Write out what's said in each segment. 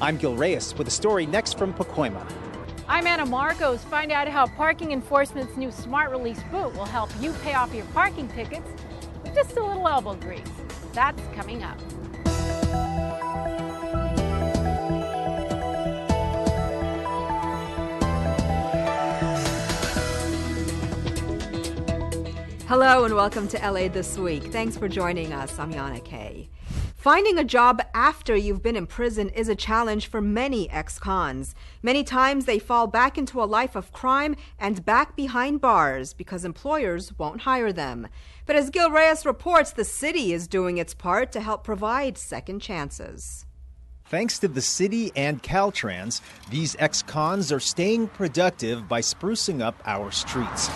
I'm Gil Reyes with a story next from Pacoima. I'm Anna Marcos. Find out how parking enforcement's new smart release boot will help you pay off your parking tickets with just a little elbow grease. That's coming up. Hello and welcome to LA This Week. Thanks for joining us. I'm Yana Kay. Finding a job after you've been in prison is a challenge for many ex-cons. Many times they fall back into a life of crime and back behind bars because employers won't hire them. But as Gil Reyes reports, the city is doing its part to help provide second chances. Thanks to the city and Caltrans, these ex-cons are staying productive by sprucing up our streets,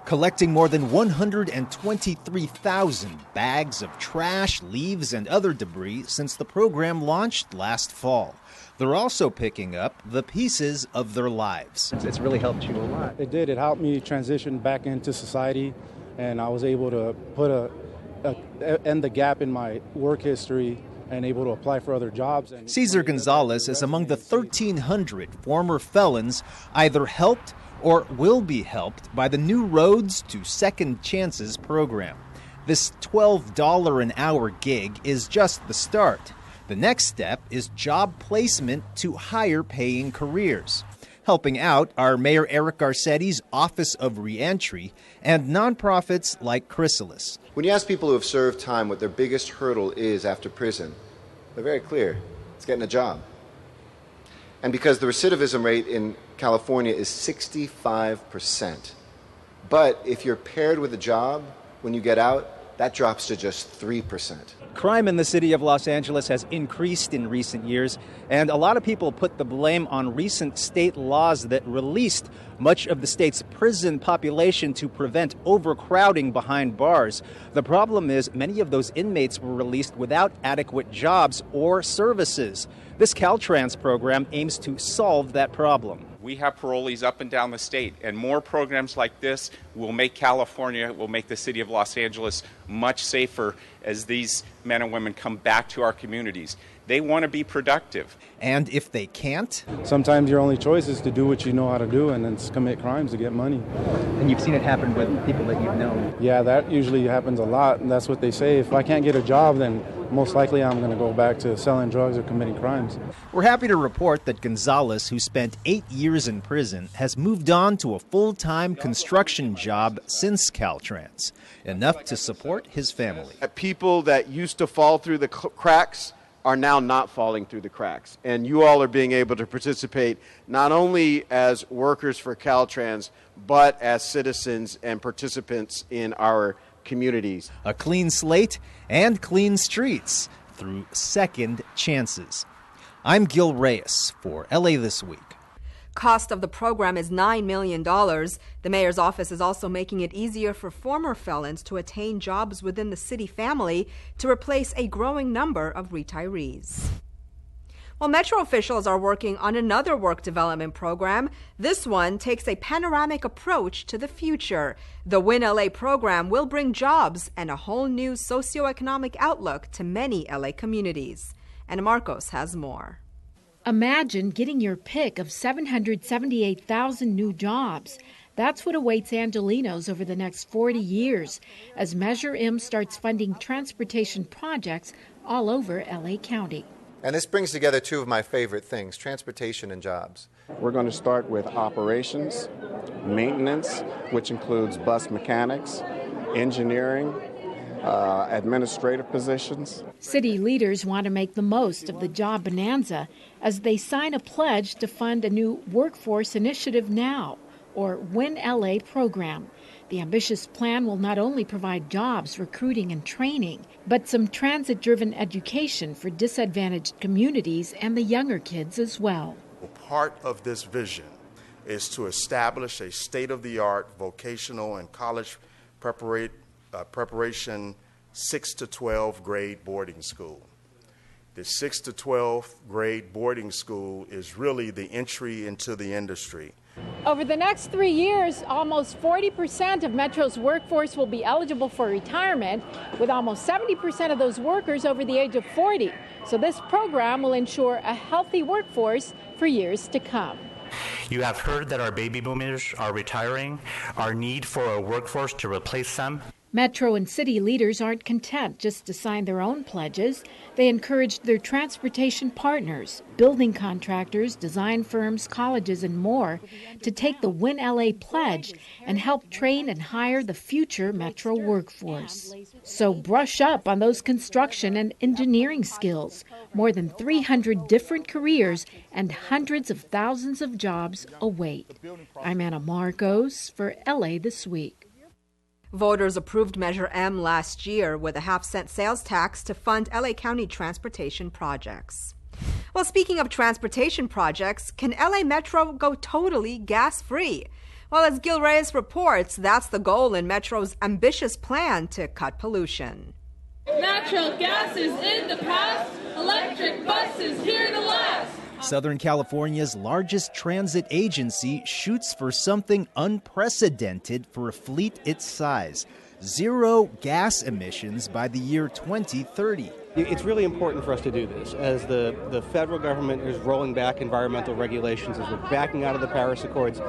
collecting more than 123,000 bags of trash, leaves, and other debris since the program launched last fall. They're also picking up the pieces of their lives. It's really helped you a lot. It did. It helped me transition back into society, and I was able to put end the gap in my work history and able to apply for other jobs. Cesar Gonzalez is among the 1,300 former felons either helped or will be helped by the new Roads to Second Chances program. This $12 an hour gig is just the start. The next step is job placement to higher paying careers. Helping out are Mayor Eric Garcetti's Office of Reentry and nonprofits like Chrysalis. When you ask people who have served time what their biggest hurdle is after prison, they're very clear. It's getting a job. And because the recidivism rate in California is 65%. But if you're paired with a job when you get out, that drops to just 3%. Crime in the city of Los Angeles has increased in recent years, and a lot of people put the blame on recent state laws that released much of the state's prison population to prevent overcrowding behind bars. The problem is many of those inmates were released without adequate jobs or services. This Caltrans program aims to solve that problem. We have parolees up and down the state, and more programs like this will make California, will make the city of Los Angeles much safer as these men and women come back to our communities. They want to be productive. And if they can't? Sometimes your only choice is to do what you know how to do and then commit crimes to get money. And you've seen it happen with people that you've known. Yeah, that usually happens a lot, and that's what they say. If I can't get a job, then most likely I'm going to go back to selling drugs or committing crimes. We're happy to report that Gonzalez, who spent 8 years in prison, has moved on to a full-time construction job since Caltrans, enough to support his family. People that used to fall through the cracks are now not falling through the cracks. And you all are being able to participate not only as workers for Caltrans, but as citizens and participants in our communities. A clean slate and clean streets through second chances. I'm Gil Reyes for LA This Week. Cost of the program is $9 million. The mayor's office is also making it easier for former felons to attain jobs within the city family to replace a growing number of retirees. Well, Metro officials are working on another work development program. This one takes a panoramic approach to the future. The Win LA program will bring jobs and a whole new socioeconomic outlook to many LA communities. And Marcos has more. Imagine getting your pick of 778,000 new jobs. That's what awaits Angelenos over the next 40 years as Measure M starts funding transportation projects all over LA County. And this brings together two of my favorite things, transportation and jobs. We're going to start with operations, maintenance, which includes bus mechanics, engineering, administrative positions. City leaders want to make the most of the job bonanza as they sign a pledge to fund a new Workforce Initiative Now, or Win LA program. The ambitious plan will not only provide jobs, recruiting, and training, but some transit-driven education for disadvantaged communities and the younger kids as well. Part of this vision is to establish a state-of-the-art vocational and college preparation 6 to 12 grade boarding school. The 6 to 12 grade boarding school is really the entry into the industry. Over the next 3 years, almost 40% of Metro's workforce will be eligible for retirement, with almost 70% of those workers over the age of 40. So this program will ensure a healthy workforce for years to come. You have heard that our baby boomers are retiring, our need for a workforce to replace them. Metro and city leaders aren't content just to sign their own pledges. They encouraged their transportation partners, building contractors, design firms, colleges, and more to take the Win LA pledge and help train and hire the future Metro workforce. So brush up on those construction and engineering skills. More than 300 different careers and hundreds of thousands of jobs await. I'm Anna Marcos for LA This Week. Voters approved Measure M last year with a half-cent sales tax to fund LA County transportation projects. Well, speaking of transportation projects, can LA Metro go totally gas-free? Well, as Gil Reyes reports, that's the goal in Metro's ambitious plan to cut pollution. Natural gas is in the past, electric buses here to last. Southern California's largest transit agency shoots for something unprecedented for a fleet its size: zero gas emissions by the year 2030. It's really important for us to do this as the federal government is rolling back environmental regulations, as we're backing out of the Paris Accords.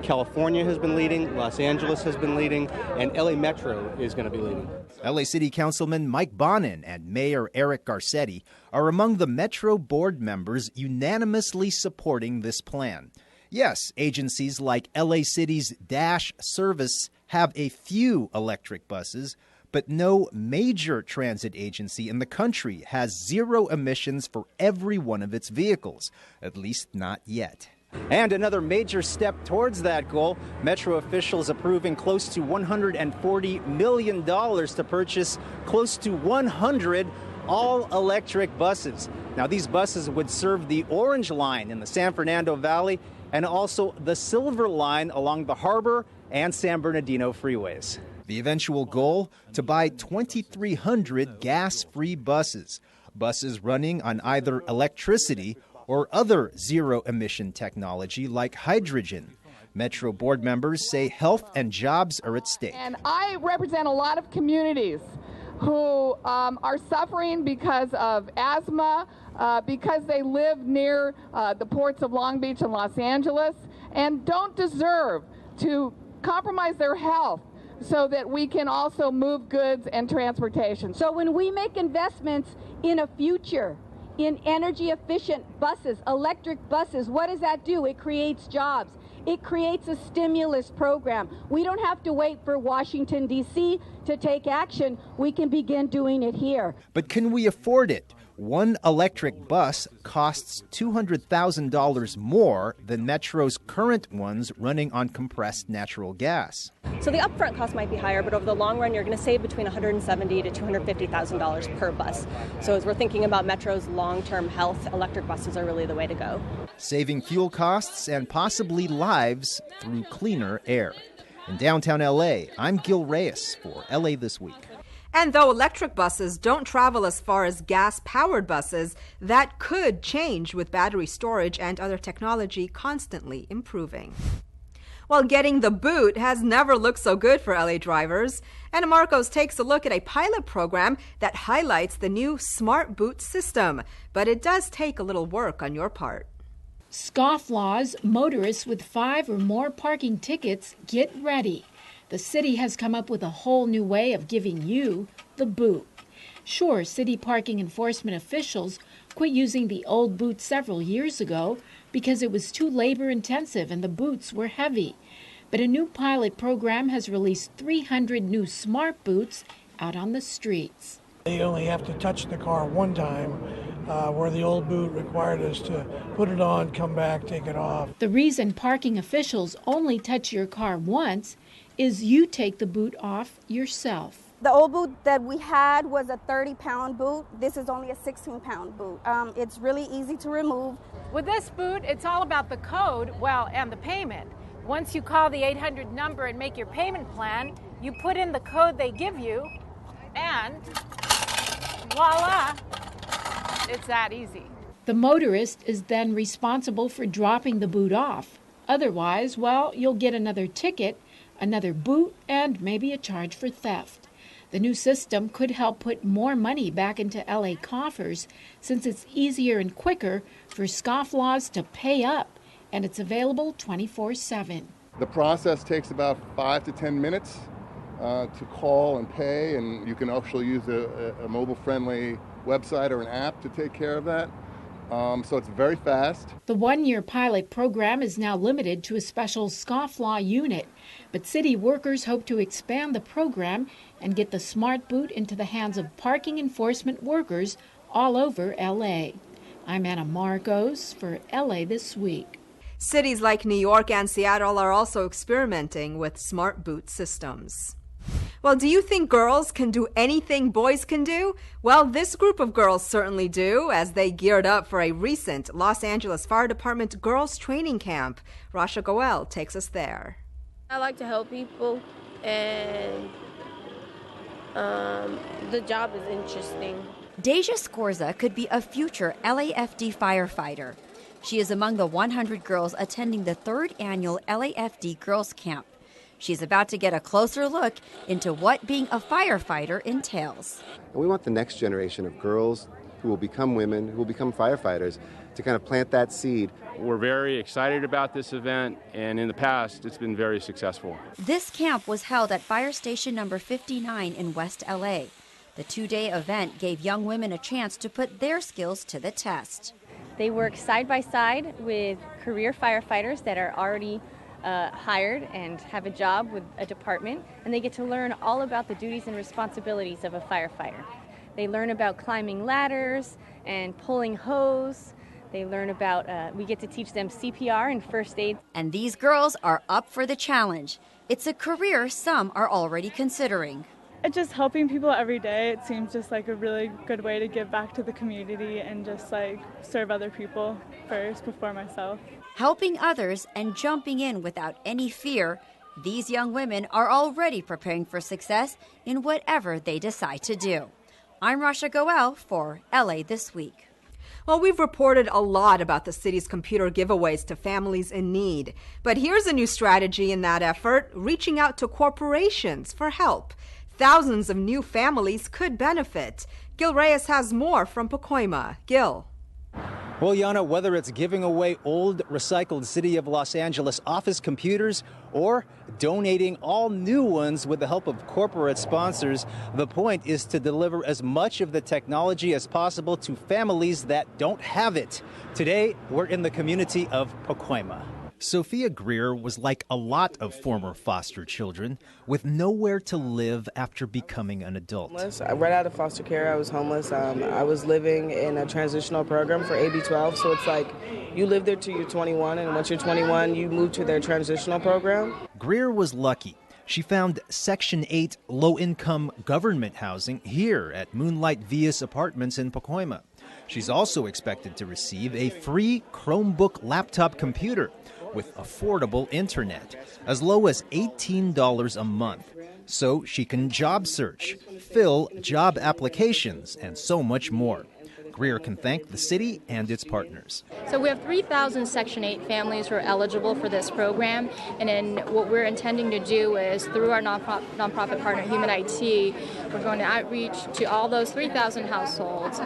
California has been leading, Los Angeles has been leading, and LA Metro is going to be leading. LA City Councilman Mike Bonin and Mayor Eric Garcetti are among the Metro board members unanimously supporting this plan. Yes, agencies like LA City's Dash service have a few electric buses, but no major transit agency in the country has zero emissions for every one of its vehicles, at least not yet. And another major step towards that goal, Metro officials approving close to $140 million to purchase close to 100 all-electric buses. Now, these buses would serve the Orange Line in the San Fernando Valley and also the Silver Line along the Harbor and San Bernardino freeways. The eventual goal, to buy 2,300 gas-free buses, buses running on either electricity or other zero-emission technology like hydrogen. Metro board members say health and jobs are at stake. And I represent a lot of communities who are suffering because of asthma, because they live near the ports of Long Beach and Los Angeles, and don't deserve to compromise their health so that we can also move goods and transportation. So when we make investments in a future, in energy efficient buses, electric buses, what does that do? It creates jobs. It creates a stimulus program. We don't have to wait for Washington, D.C. to take action. We can begin doing it here. But can we afford it? One electric bus costs $200,000 more than Metro's current ones running on compressed natural gas. So the upfront cost might be higher, but over the long run, you're going to save between $170,000 to $250,000 per bus. So as we're thinking about Metro's long-term health, electric buses are really the way to go. Saving fuel costs and possibly lives through cleaner air. In downtown LA, I'm Gil Reyes for LA This Week. And though electric buses don't travel as far as gas-powered buses, that could change with battery storage and other technology constantly improving. Well, getting the boot has never looked so good for LA drivers. Anna Marcos takes a look at a pilot program that highlights the new Smart Boot system. But it does take a little work on your part. Scofflaws, motorists with 5 or more parking tickets, get ready. The city has come up with a whole new way of giving you the boot. Sure, city parking enforcement officials quit using the old boot several years ago because it was too labor-intensive and the boots were heavy. But a new pilot program has released 300 new smart boots out on the streets. They only have to touch the car one time, where the old boot required us to put it on, come back, take it off. The reason parking officials only touch your car once is you take the boot off yourself. The old boot that we had was a 30-pound boot. This is only a 16-pound boot. It's really easy to remove. With this boot, it's all about the code, and the payment. Once you call the 800 number and make your payment plan, you put in the code they give you, and voila, it's that easy. The motorist is then responsible for dropping the boot off. Otherwise, well, you'll get another ticket, another boot, and maybe a charge for theft. The new system could help put more money back into LA coffers since it's easier and quicker for scofflaws to pay up, and it's available 24/7. The process takes about 5 to 10 minutes to call and pay, and you can actually use a mobile-friendly website or an app to take care of that. So it's very fast. The one-year pilot program is now limited to a special scofflaw unit, but city workers hope to expand the program and get the smart boot into the hands of parking enforcement workers all over LA. I'm Anna Marcos for LA This Week. Cities like New York and Seattle are also experimenting with smart boot systems. Well, do you think girls can do anything boys can do? Well, this group of girls certainly do, as they geared up for a recent Los Angeles Fire Department girls training camp. Rasha Goel takes us there. I like to help people, and the job is interesting. Deja Scorza could be a future LAFD firefighter. She is among the 100 girls attending the 3rd annual LAFD Girls Camp. She's about to get a closer look into what being a firefighter entails. And we want the next generation of girls who will become women, who will become firefighters, to kind of plant that seed. We're very excited about this event, and in the past, it's been very successful. This camp was held at Fire Station number 59 in West LA. The 2-day event gave young women a chance to put their skills to the test. They work side by side with career firefighters that are already hired and have a job with a department, and they get to learn all about the duties and responsibilities of a firefighter. They learn about climbing ladders and pulling hose. They learn about, we get to teach them CPR and first aid. And these girls are up for the challenge. It's a career some are already considering. Just helping people every day, it seems just like a really good way to give back to the community and just like serve other people first before myself. Helping others and jumping in without any fear, these young women are already preparing for success in whatever they decide to do. I'm Rasha Goel for LA This Week. Well, we've reported a lot about the city's computer giveaways to families in need. But here's a new strategy in that effort, reaching out to corporations for help. Thousands of new families could benefit. Gil Reyes has more from Pacoima. Gil. Well, Yana, whether it's giving away old recycled City of Los Angeles office computers or donating all new ones with the help of corporate sponsors, the point is to deliver as much of the technology as possible to families that don't have it. Today, we're in the community of Pacoima. Sophia Greer was like a lot of former foster children, with nowhere to live after becoming an adult. Right out of foster care, I was homeless. I was living in a transitional program for AB 12, so it's like you live there till you're 21, and once you're 21, you move to their transitional program. Greer was lucky. She found Section 8 low-income government housing here at Moonlight Vias Apartments in Pacoima. She's also expected to receive a free Chromebook laptop computer with affordable internet, as low as $18 a month, so she can job search, fill job applications, and so much more. Greer can thank the city and its partners. So we have 3,000 Section 8 families who are eligible for this program, and then what we're intending to do is, through our nonprofit partner, Human IT, we're going to outreach to all those 3,000 households,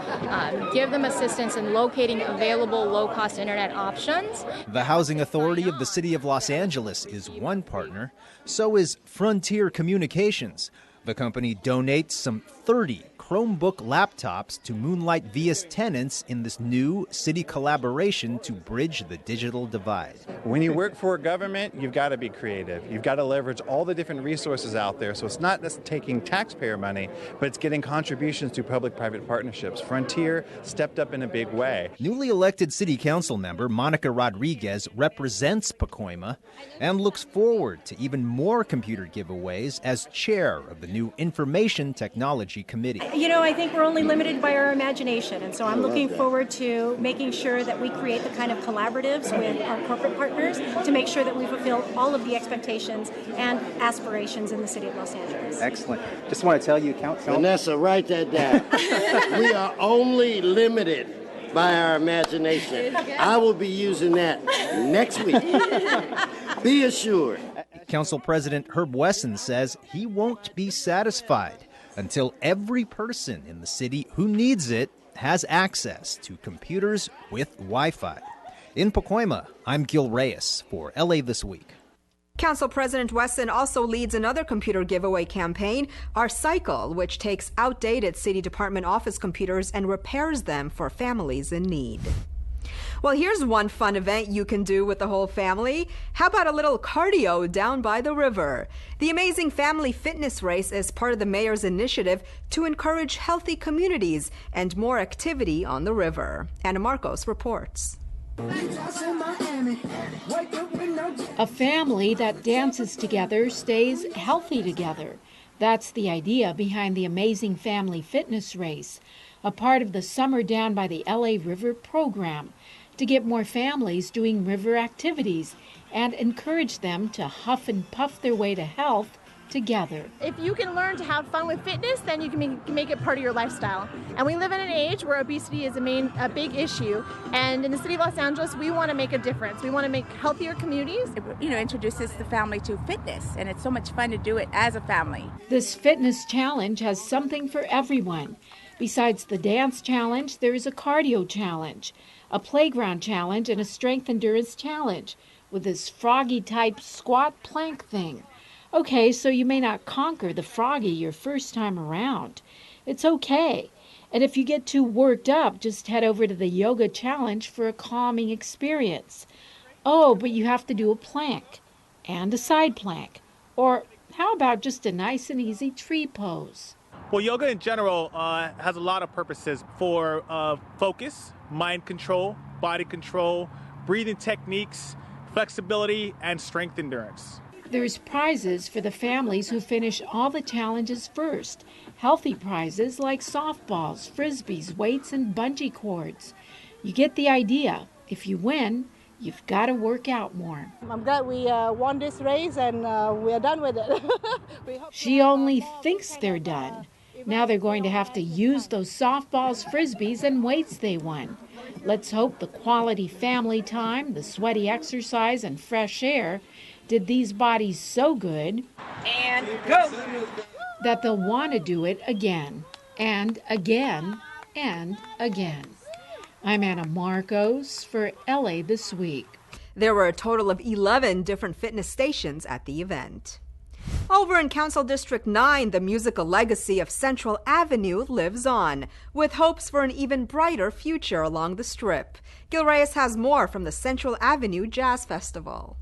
give them assistance in locating available low-cost internet options. The Housing Authority of the City of Los Angeles is one partner, so is Frontier Communications. The company donates some 30 Chromebook laptops to Moonlight Vias tenants in this new city collaboration to bridge the digital divide. When you work for a government, you've got to be creative. You've got to leverage all the different resources out there. So it's not just taking taxpayer money, but it's getting contributions to public-private partnerships. Frontier stepped up in a big way. Newly elected city council member Monica Rodriguez represents Pacoima and looks forward to even more computer giveaways as chair of the new Information Technology Committee. You know, I think we're only limited by our imagination, and so I'm looking forward to making sure that we create the kind of collaboratives with our corporate partners to make sure that we fulfill all of the expectations and aspirations in the city of Los Angeles. Excellent. Just want to tell you, Council. Vanessa, write that down. We are only limited by our imagination. I will be using that next week. Be assured. Council President Herb Wesson says he won't be satisfied until every person in the city who needs it has access to computers with Wi-Fi. In Pacoima, I'm Gil Reyes for LA This Week. Council President Wesson also leads another computer giveaway campaign, Our Cycle, which takes outdated city department office computers and repairs them for families in need. Well, here's one fun event you can do with the whole family. How about a little cardio down by the river? The Amazing Family Fitness Race is part of the mayor's initiative to encourage healthy communities and more activity on the river. Anna Marcos reports. A family that dances together stays healthy together. That's the idea behind the Amazing Family Fitness Race, a part of the Summer Down by the LA River program, to get more families doing river activities and encourage them to huff and puff their way to health together. If you can learn to have fun with fitness, then you can make it part of your lifestyle. And we live in an age where obesity is a big issue. And in the city of Los Angeles, we want to make a difference. We want to make healthier communities. You know, introduces the family to fitness, and it's so much fun to do it as a family. This fitness challenge has something for everyone. Besides the dance challenge, there is a cardio challenge, a playground challenge, and a strength endurance challenge with this froggy-type squat plank thing. Okay, so you may not conquer the froggy your first time around. It's okay. And if you get too worked up, just head over to the yoga challenge for a calming experience. Oh, but you have to do a plank and a side plank. Or how about just a nice and easy tree pose? Well, yoga in general has a lot of purposes for focus, mind control, body control, breathing techniques, flexibility, and strength endurance. There's prizes for the families who finish all the challenges first. Healthy prizes like softballs, frisbees, weights, and bungee cords. You get the idea. If you win, you've got to work out more. I'm glad we won this race and we are done with it. She only thinks they're done. Now they're going to have to use those softballs, frisbees, and weights they won. Let's hope the quality family time, the sweaty exercise, and fresh air did these bodies so good and go that they'll want to do it again and again and again. I'm Anna Marcos for LA This Week. There were a total of 11 different fitness stations at the event. Over in Council District 9, the musical legacy of Central Avenue lives on, with hopes for an even brighter future along the Strip. Gil Reyes has more from the Central Avenue Jazz Festival.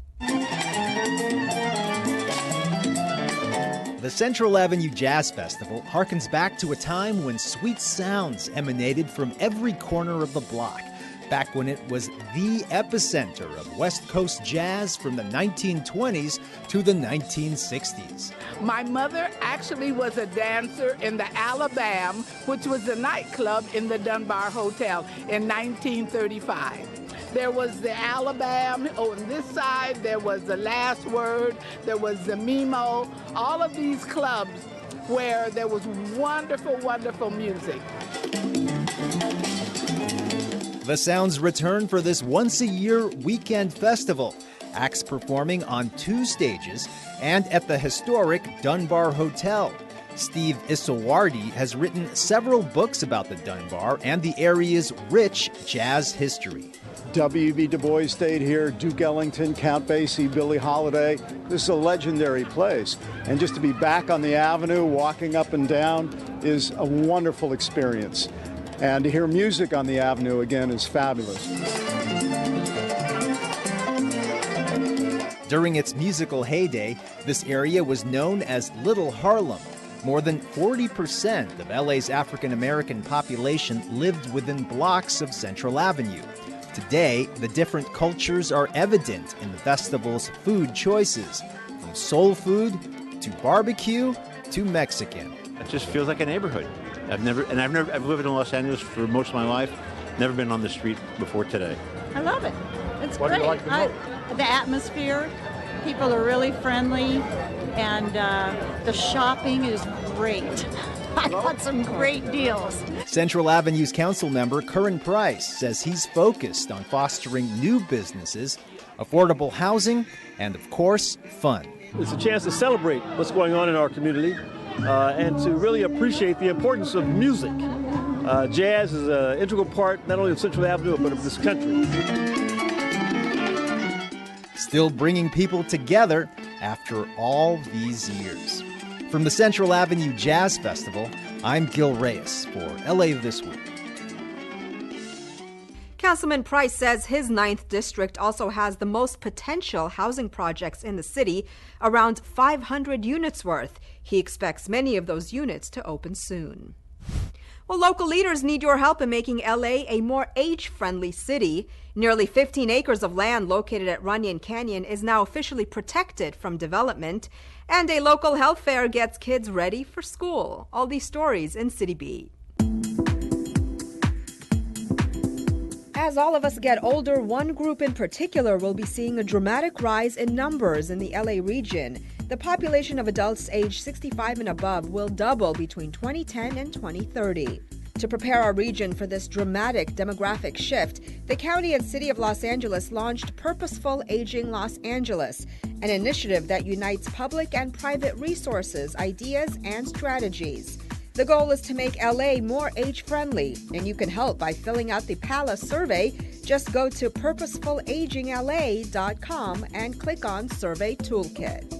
The Central Avenue Jazz Festival harkens back to a time when sweet sounds emanated from every corner of the block, back when it was the epicenter of West Coast jazz from the 1920s to the 1960s. My mother actually was a dancer in the Alabama, which was a nightclub in the Dunbar Hotel in 1935. There was the Alabama, on this side there was the Last Word, there was the Mimo, all of these clubs where there was wonderful, wonderful music. The sounds return for this once-a-year weekend festival. Acts performing on 2 stages and at the historic Dunbar Hotel. Steve Isowardi has written several books about the Dunbar and the area's rich jazz history. W.B. Du Bois stayed here, Duke Ellington, Count Basie, Billie Holiday. This is a legendary place. And just to be back on the avenue, walking up and down, is a wonderful experience. And to hear music on the avenue again is fabulous. During its musical heyday, this area was known as Little Harlem. More than 40% of LA's African American population lived within blocks of Central Avenue. Today, the different cultures are evident in the festival's food choices, from soul food to barbecue to Mexican. It just feels like a neighborhood. I've lived in Los Angeles for most of my life. Never been on the street before today. I love it. It's What great. do you like the most? The atmosphere. People are really friendly, and the shopping is great. I got some great deals. Central Avenue's council member Herman Price says he's focused on fostering new businesses, affordable housing, and, of course, fun. It's a chance to celebrate what's going on in our community and to really appreciate the importance of music. Jazz is an integral part not only of Central Avenue but of this country. Still bringing people together after all these years. From the Central Avenue Jazz Festival, I'm Gil Reyes for LA This Week. Councilman Price says his 9th district also has the most potential housing projects in the city, around 500 units worth. He expects many of those units to open soon. Well, local leaders need your help in making LA a more age-friendly city. Nearly 15 acres of land located at Runyon Canyon is now officially protected from development, and a local health fair gets kids ready for school. All these stories in City Beat. As all of us get older, one group in particular will be seeing a dramatic rise in numbers in the LA region. The population of adults aged 65 and above will double between 2010 and 2030. To prepare our region for this dramatic demographic shift, the County and City of Los Angeles launched Purposeful Aging Los Angeles, an initiative that unites public and private resources, ideas, and strategies. The goal is to make LA more age-friendly, and you can help by filling out the PALA survey. Just go to purposefulagingla.com and click on Survey Toolkit.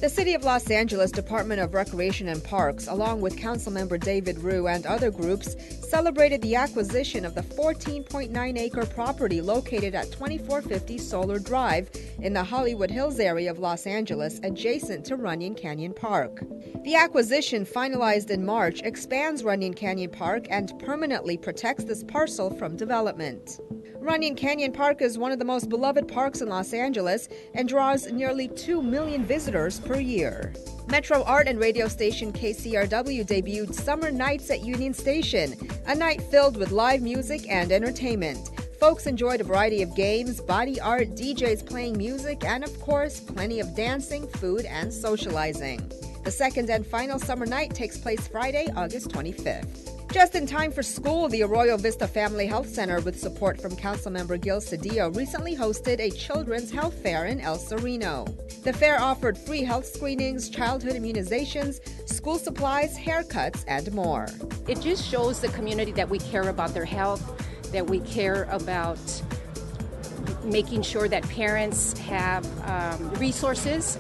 The City of Los Angeles Department of Recreation and Parks, along with Councilmember David Rue and other groups, celebrated the acquisition of the 14.9-acre property located at 2450 Solar Drive in the Hollywood Hills area of Los Angeles, adjacent to Runyon Canyon Park. The acquisition, finalized in March, expands Runyon Canyon Park and permanently protects this parcel from development. Runyon Canyon Park is one of the most beloved parks in Los Angeles and draws nearly 2 million visitors per year. Metro art and radio station KCRW debuted Summer Nights at Union Station, a night filled with live music and entertainment. Folks enjoyed a variety of games, body art, DJs playing music, and of course, plenty of dancing, food, and socializing. The second and final summer night takes place Friday, August 25th. Just in time for school, the Arroyo Vista Family Health Center, with support from Councilmember Gil Cedillo, recently hosted a children's health fair in El Sereno. The fair offered free health screenings, childhood immunizations, school supplies, haircuts, and more. It just shows the community that we care about their health, that we care about making sure that parents have resources.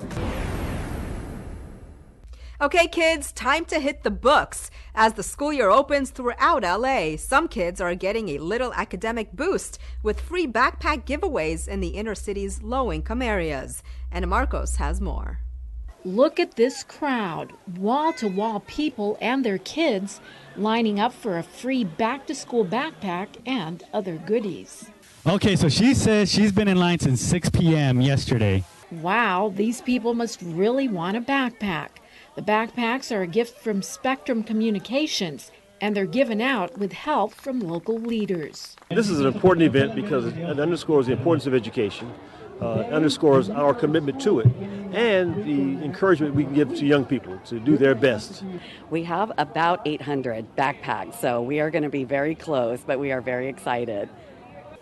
Okay, kids, time to hit the books. As the school year opens throughout LA, some kids are getting a little academic boost with free backpack giveaways in the inner city's low-income areas. Anna Marcos has more. Look at this crowd, wall-to-wall people and their kids lining up for a free back-to-school backpack and other goodies. Okay, so she says she's been in line since 6 p.m. yesterday. Wow, these people must really want a backpack. The backpacks are a gift from Spectrum Communications, and they're given out with help from local leaders. This is an important event because it underscores the importance of education, underscores our commitment to it, and the encouragement we can give to young people to do their best. We have about 800 backpacks, so we are going to be very close, but we are very excited.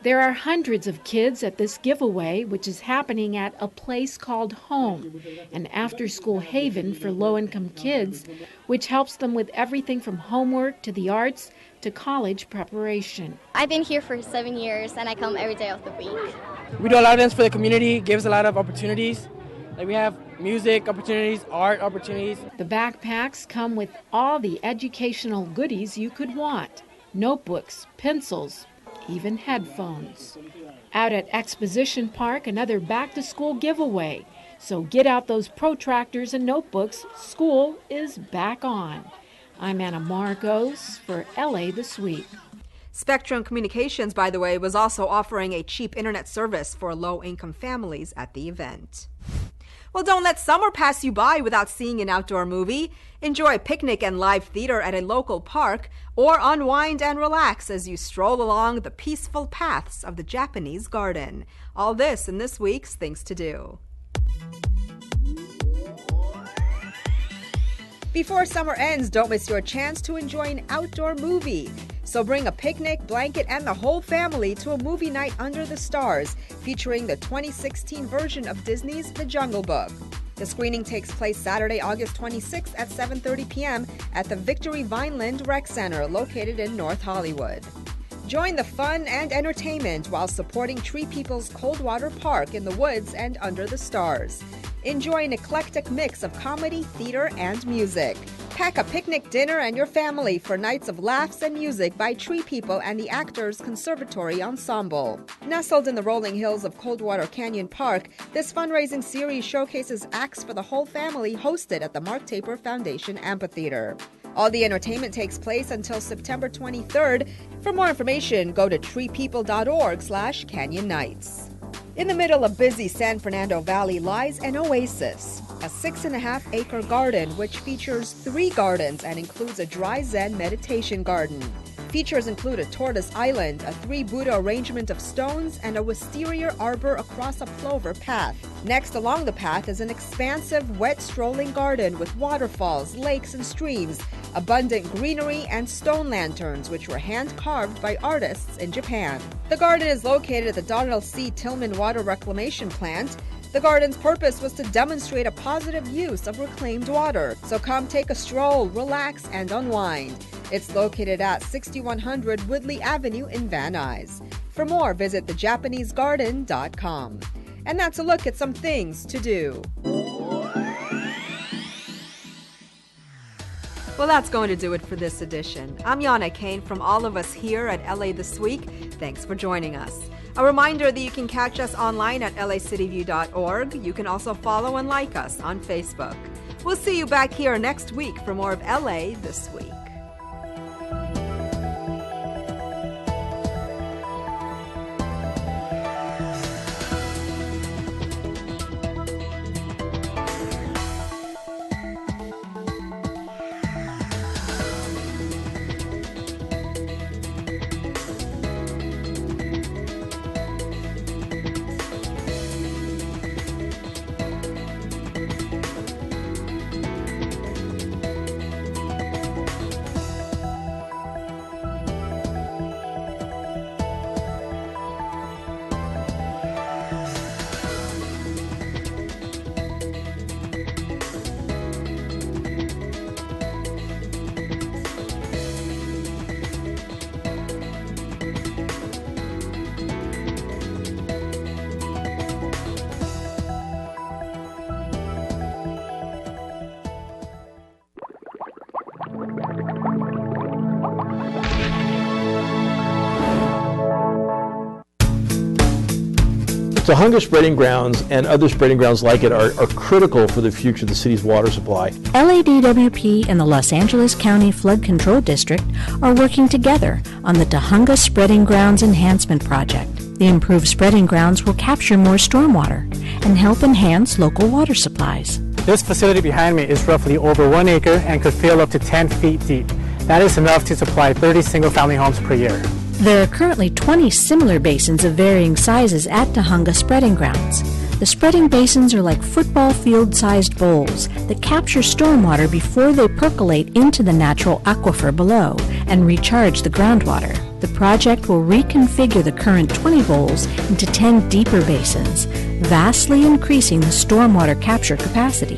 There are hundreds of kids at this giveaway, which is happening at a place called Home, an after-school haven for low-income kids, which helps them with everything from homework to the arts to college preparation. I've been here for 7 years, and I come every day of the week. We do a lot of things for the community, gives a lot of opportunities. Like we have music opportunities, art opportunities. The backpacks come with all the educational goodies you could want: notebooks, pencils, even headphones. Out at Exposition Park, another back-to-school giveaway. So get out those protractors and notebooks. School is back on. I'm Anna Marcos for LA This Week. Spectrum Communications, by the way, was also offering a cheap internet service for low-income families at the event. Well, don't let summer pass you by without seeing an outdoor movie. Enjoy a picnic and live theater at a local park, or unwind and relax as you stroll along the peaceful paths of the Japanese garden. All this in this week's Things to Do. Before summer ends, don't miss your chance to enjoy an outdoor movie. So bring a picnic, blanket, and the whole family to a movie night under the stars, featuring the 2016 version of Disney's The Jungle Book. The screening takes place Saturday, August 26th at 7:30 p.m. at the Victory Vineland Rec Center located in North Hollywood. Join the fun and entertainment while supporting Tree People's Coldwater Park in the woods and under the stars. Enjoy an eclectic mix of comedy, theater, and music. Pack a picnic dinner and your family for nights of laughs and music by Tree People and the Actors Conservatory Ensemble. Nestled in the rolling hills of Coldwater Canyon Park, this fundraising series showcases acts for the whole family hosted at the Mark Taper Foundation Amphitheater. All the entertainment takes place until September 23rd. For more information, go to treepeople.org/Canyon Nights. In the middle of busy San Fernando Valley lies an oasis, a 6.5-acre garden which features 3 gardens and includes a dry Zen meditation garden. Features include a tortoise island, a 3 Buddha arrangement of stones, and a wisteria arbor across a plover path. Next along the path is an expansive, wet strolling garden with waterfalls, lakes, and streams, abundant greenery, and stone lanterns which were hand-carved by artists in Japan. The garden is located at the Donald C. Tillman Water Reclamation Plant. The garden's purpose was to demonstrate a positive use of reclaimed water. So come take a stroll, relax, and unwind. It's located at 6100 Woodley Avenue in Van Nuys. For more, visit thejapanesegarden.com. And that's a look at some things to do. Well, that's going to do it for this edition. I'm Yana Kane from all of us here at LA This Week. Thanks for joining us. A reminder that you can catch us online at lacityview.org. You can also follow and like us on Facebook. We'll see you back here next week for more of LA This Week. Tahunga spreading grounds and other spreading grounds like it are critical for the future of the city's water supply. LADWP and the Los Angeles County Flood Control District are working together on the Tahunga Spreading Grounds Enhancement Project. The improved spreading grounds will capture more stormwater and help enhance local water supplies. This facility behind me is roughly over 1 acre and could fill up to 10 feet deep. That is enough to supply 30 single-family homes per year. There are currently 20 similar basins of varying sizes at Tahunga Spreading Grounds. The spreading basins are like football field-sized bowls that capture stormwater before they percolate into the natural aquifer below and recharge the groundwater. The project will reconfigure the current 20 bowls into 10 deeper basins, vastly increasing the stormwater capture capacity.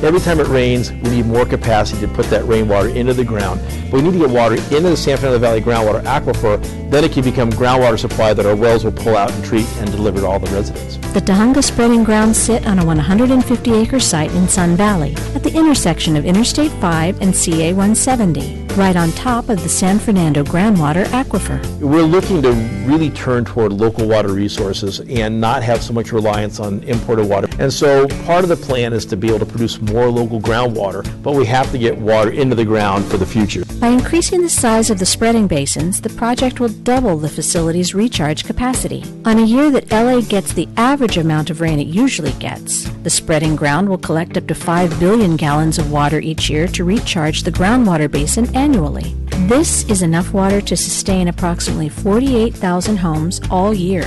Every time it rains, we need more capacity to put that rainwater into the ground. But we need to get water into the San Fernando Valley groundwater aquifer, then it can become groundwater supply that our wells will pull out and treat and deliver to all the residents. The Tahunga Spreading Grounds sit on a 150-acre site in Sun Valley at the intersection of Interstate 5 and CA 170, right on top of the San Fernando groundwater aquifer. We're looking to really turn toward local water resources and not have so much reliance on imported water. And so part of the plan is to be able to produce more local groundwater, but we have to get water into the ground for the future. By increasing the size of the spreading basins, the project will double the facility's recharge capacity. On a year that LA gets the average amount of rain it usually gets, the spreading ground will collect up to 5 billion gallons of water each year to recharge the groundwater basin annually. This is enough water to sustain approximately 48,000 homes all year.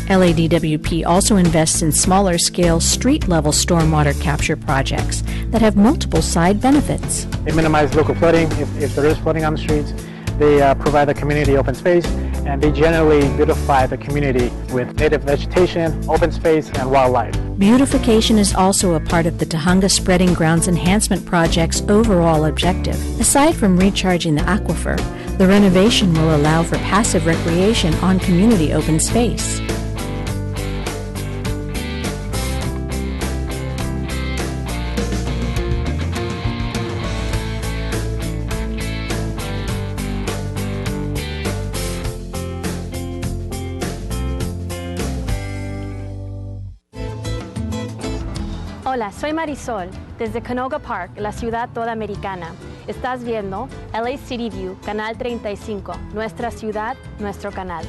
LADWP also invests in smaller-scale, street-level stormwater capture projects that have multiple side benefits. They minimize local flooding if there is flooding on the streets. They provide the community open space, and they generally beautify the community with native vegetation, open space, and wildlife. Beautification is also a part of the Tahunga Spreading Grounds Enhancement Project's overall objective. Aside from recharging the aquifer, the renovation will allow for passive recreation on community open space. Hola, soy Marisol, desde Canoga Park, la ciudad toda americana. Estás viendo LA City View, Canal 35, nuestra ciudad, nuestro canal.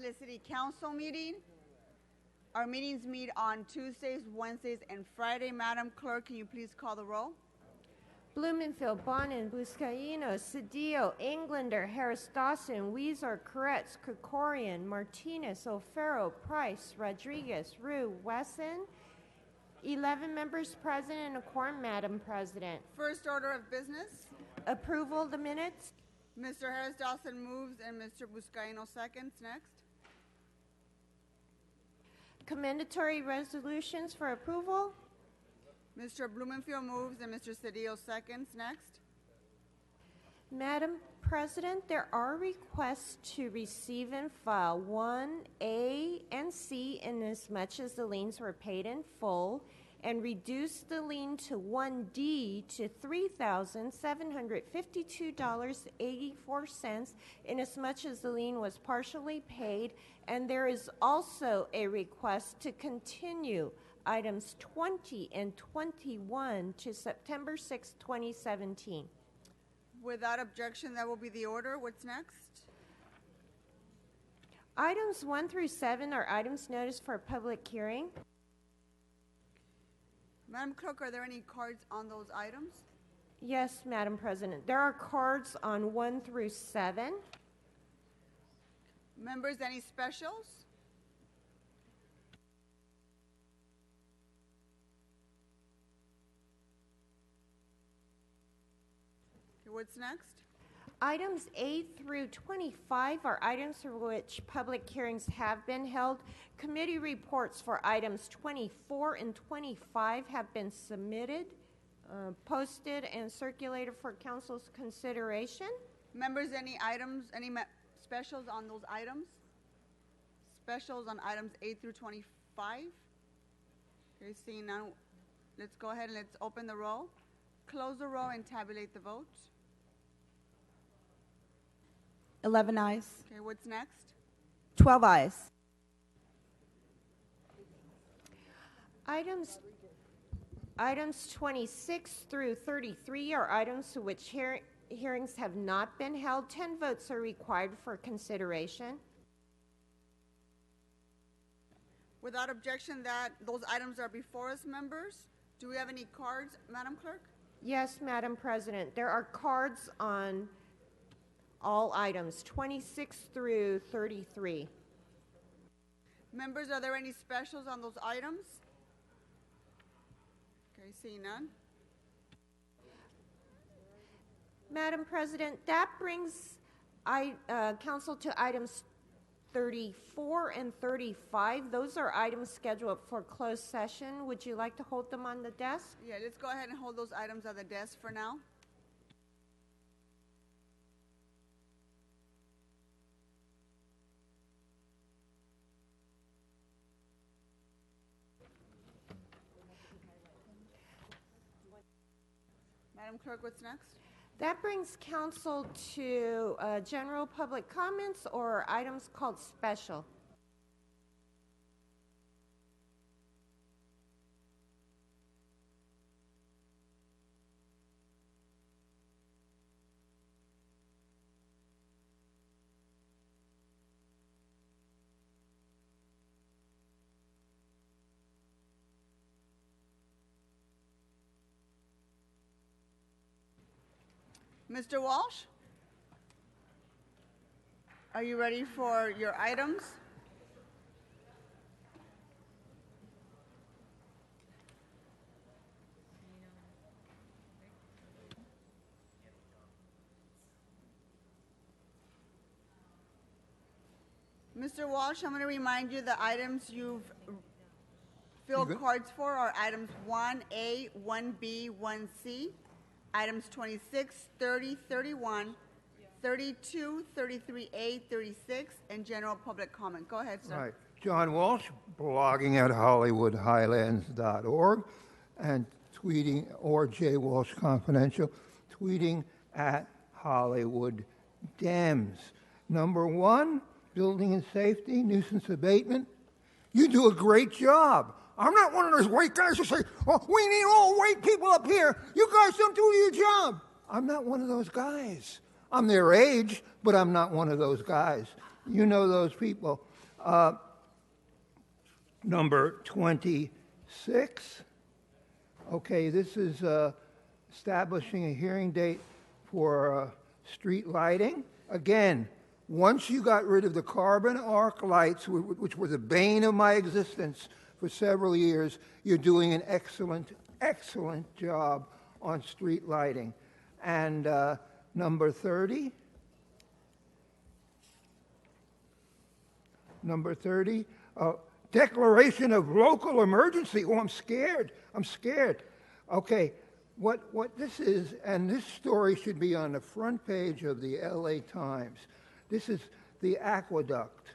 Angeles City Council meeting. Our meetings meet on Tuesdays, Wednesdays, and Friday. Madam Clerk, can you please call the roll? Blumenfield, Bonin, Buscaino, Cedillo, Englander, Harris Dawson, Weezer, Koretz, Krikorian, Martinez, O'Farrell, Price, Rodriguez, Rue, Wesson. 11 members present and a quorum, Madam President. First order of business. Approval of the minutes. Mr. Harris Dawson moves and Mr. Buscaino seconds. Next. Commendatory resolutions for approval. Mr. Blumenfield moves and Mr. Cedillo seconds. Next. Madam President, there are requests to receive and file 1A and C inasmuch as the liens were paid in full, and reduce the lien to 1D to $3,752.84 inasmuch as the lien was partially paid, and there is also a request to continue items 20 and 21 to September 6, 2017. Without objection, that will be the order. What's next? Items 1 through 7 are items noticed for public hearing. Madam Clerk, are there any cards on those items? Yes, Madam President. There are cards on 1 through 7. Members, any specials? Okay, what's next? Items 8 through 25 are items for which public hearings have been held. Committee reports for items 24 and 25 have been submitted, posted, and circulated for council's consideration. Members, any items, specials on those items? Specials on items 8 through 25? Okay, seeing none, let's go ahead and let's open the roll, close the roll, and tabulate the votes. 11 ayes. Okay, what's next? 12 ayes. Items 26 through 33 are items to which hearings have not been held. 10 votes are required for consideration. Without objection, that those items are before us, members. Do we have any cards, Madam Clerk? Yes, Madam President. There are cards on all items, 26 through 33. Members, are there any specials on those items? Okay, seeing none. Madam President, that brings council to items 34 and 35. Those are items scheduled for closed session. Would you like to hold them on the desk? Yeah, let's go ahead and hold those items on the desk for now. Madam Clerk, what's next? That brings council to general public comments or items called special. Mr. Walsh, are you ready for your items? Mr. Walsh, I'm going to remind you the items you've filled cards for are items 1A, 1B, 1C. Items 26, 30, 31, 32, 33A, 36, and general public comment. Go ahead, sir. Right. John Walsh, blogging at HollywoodHighlands.org and tweeting, or J. Walsh Confidential, tweeting at Hollywood Dems. Number 1, building and safety, nuisance abatement. You do a great job. I'm not one of those white guys who say, oh, we need all white people up here. You guys don't do your job. I'm not one of those guys. I'm their age, but I'm not one of those guys. You know those people. Number 26. Okay, this is establishing a hearing date for street lighting. Again, once you got rid of the carbon arc lights, which was the bane of my existence for several years, you're doing an excellent, excellent job on street lighting. And number 30. Number 30, declaration of local emergency. Oh, I'm scared. I'm scared. Okay, what this is, and this story should be on the front page of the LA Times. This is the aqueduct.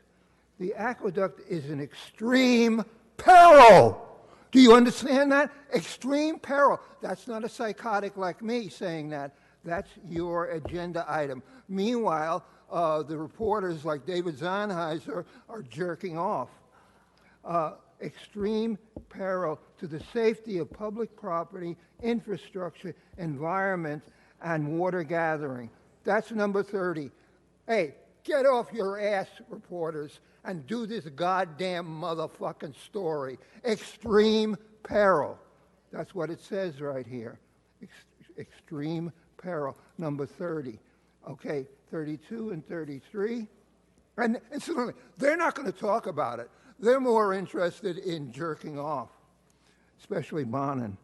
The aqueduct is an extreme peril. Do you understand that? Extreme peril. That's not a psychotic like me saying that. That's your agenda item. Meanwhile, the reporters like David Zahniser are jerking off. Extreme peril to the safety of public property, infrastructure, environment, and water gathering. That's number 30. Hey, get off your ass, reporters, and do this goddamn motherfucking story. Extreme peril. That's what it says right here. Extreme peril. Number 30. Okay, 32 and 33. And incidentally, they're not going to talk about it. They're more interested in jerking off, especially Bonin.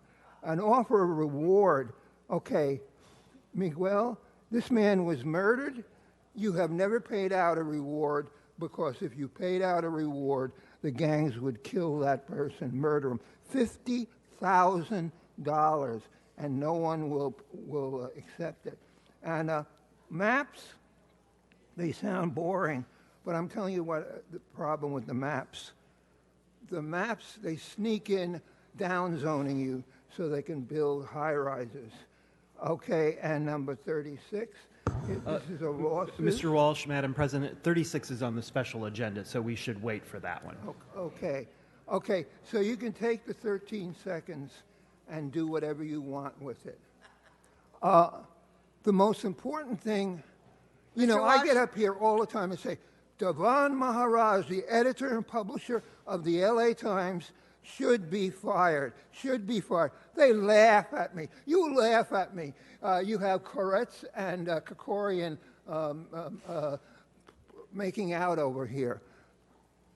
An offer of reward. Okay, Miguel, this man was murdered. You have never paid out a reward because if you paid out a reward, the gangs would kill that person, murder him. $50,000, and no one will accept it. And maps, they sound boring, but I'm telling you what the problem with the maps. The maps, they sneak in downzoning you so they can build high-rises. Okay, and number 36, this is a lawsuit. Mr. Walsh, Madam President, 36 is on the special agenda, so we should wait for that one. Okay, so you can take the 13 seconds and do whatever you want with it. The most important thing, you know, I get up here all the time and say, Devan Maharaj, the editor and publisher of the LA Times, should be fired, should be fired. They laugh at me. You laugh at me. You have Koretz and Krikorian making out over here.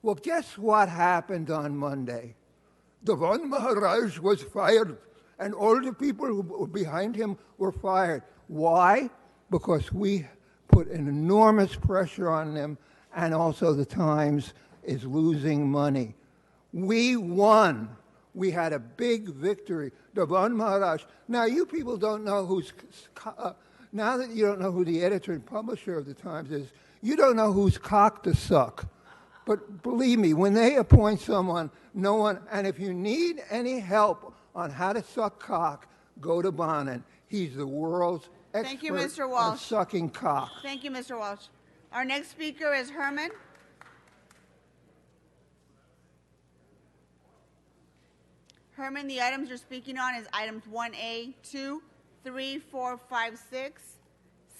Well, guess what happened on Monday? Devan Maharaj was fired, and all the people who were behind him were fired. Why? Because we put an enormous pressure on them, and also the Times is losing money. We won. We had a big victory. Devan Maharaj. Now, you people don't know who's... now that you don't know who the editor and publisher of the Times is, you don't know whose cock to suck. But believe me, when they appoint someone, no one... And if you need any help on how to suck cock, go to Bonin. He's the world's expert Thank you, Mr. Walsh. on sucking cock. Thank you, Mr. Walsh. Our next speaker is Herman. Herman, the items you're speaking on is items 1A, 2, 3, 4, 5, 6,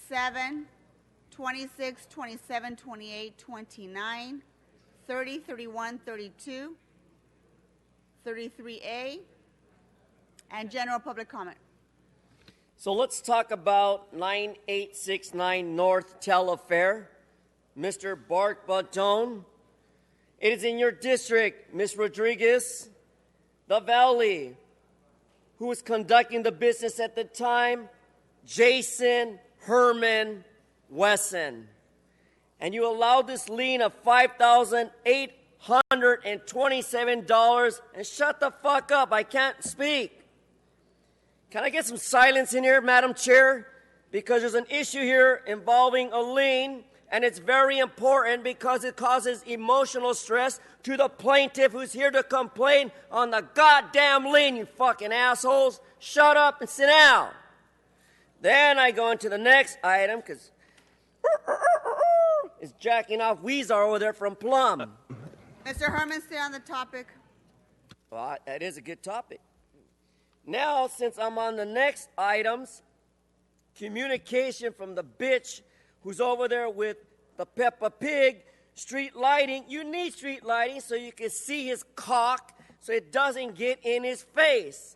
7, 26, 27, 28, 29, 30, 31, 32, 33A, and general public comment. So let's talk about 9869 North Telfair. Mr. Bark Baton. It is in your district, Ms. Rodriguez, the Valley, who was conducting the business at the time, Jason Herman Wesson. And you allowed this lien of $5,827, and shut the fuck up, I can't speak. Can I get some silence in here, Madam Chair? Because there's an issue here involving a lien, and it's very important because it causes emotional stress to the plaintiff who's here to complain on the goddamn lien, you fucking assholes. Shut up and sit down. Then I go into the next item because it's jacking off Weezer over there from Plum. Mr. Herman, stay on the topic. Well, that is a good topic. Now, since I'm on the next items, communication from the bitch who's over there with the Peppa Pig, street lighting. You need street lighting so you can see his cock so it doesn't get in his face.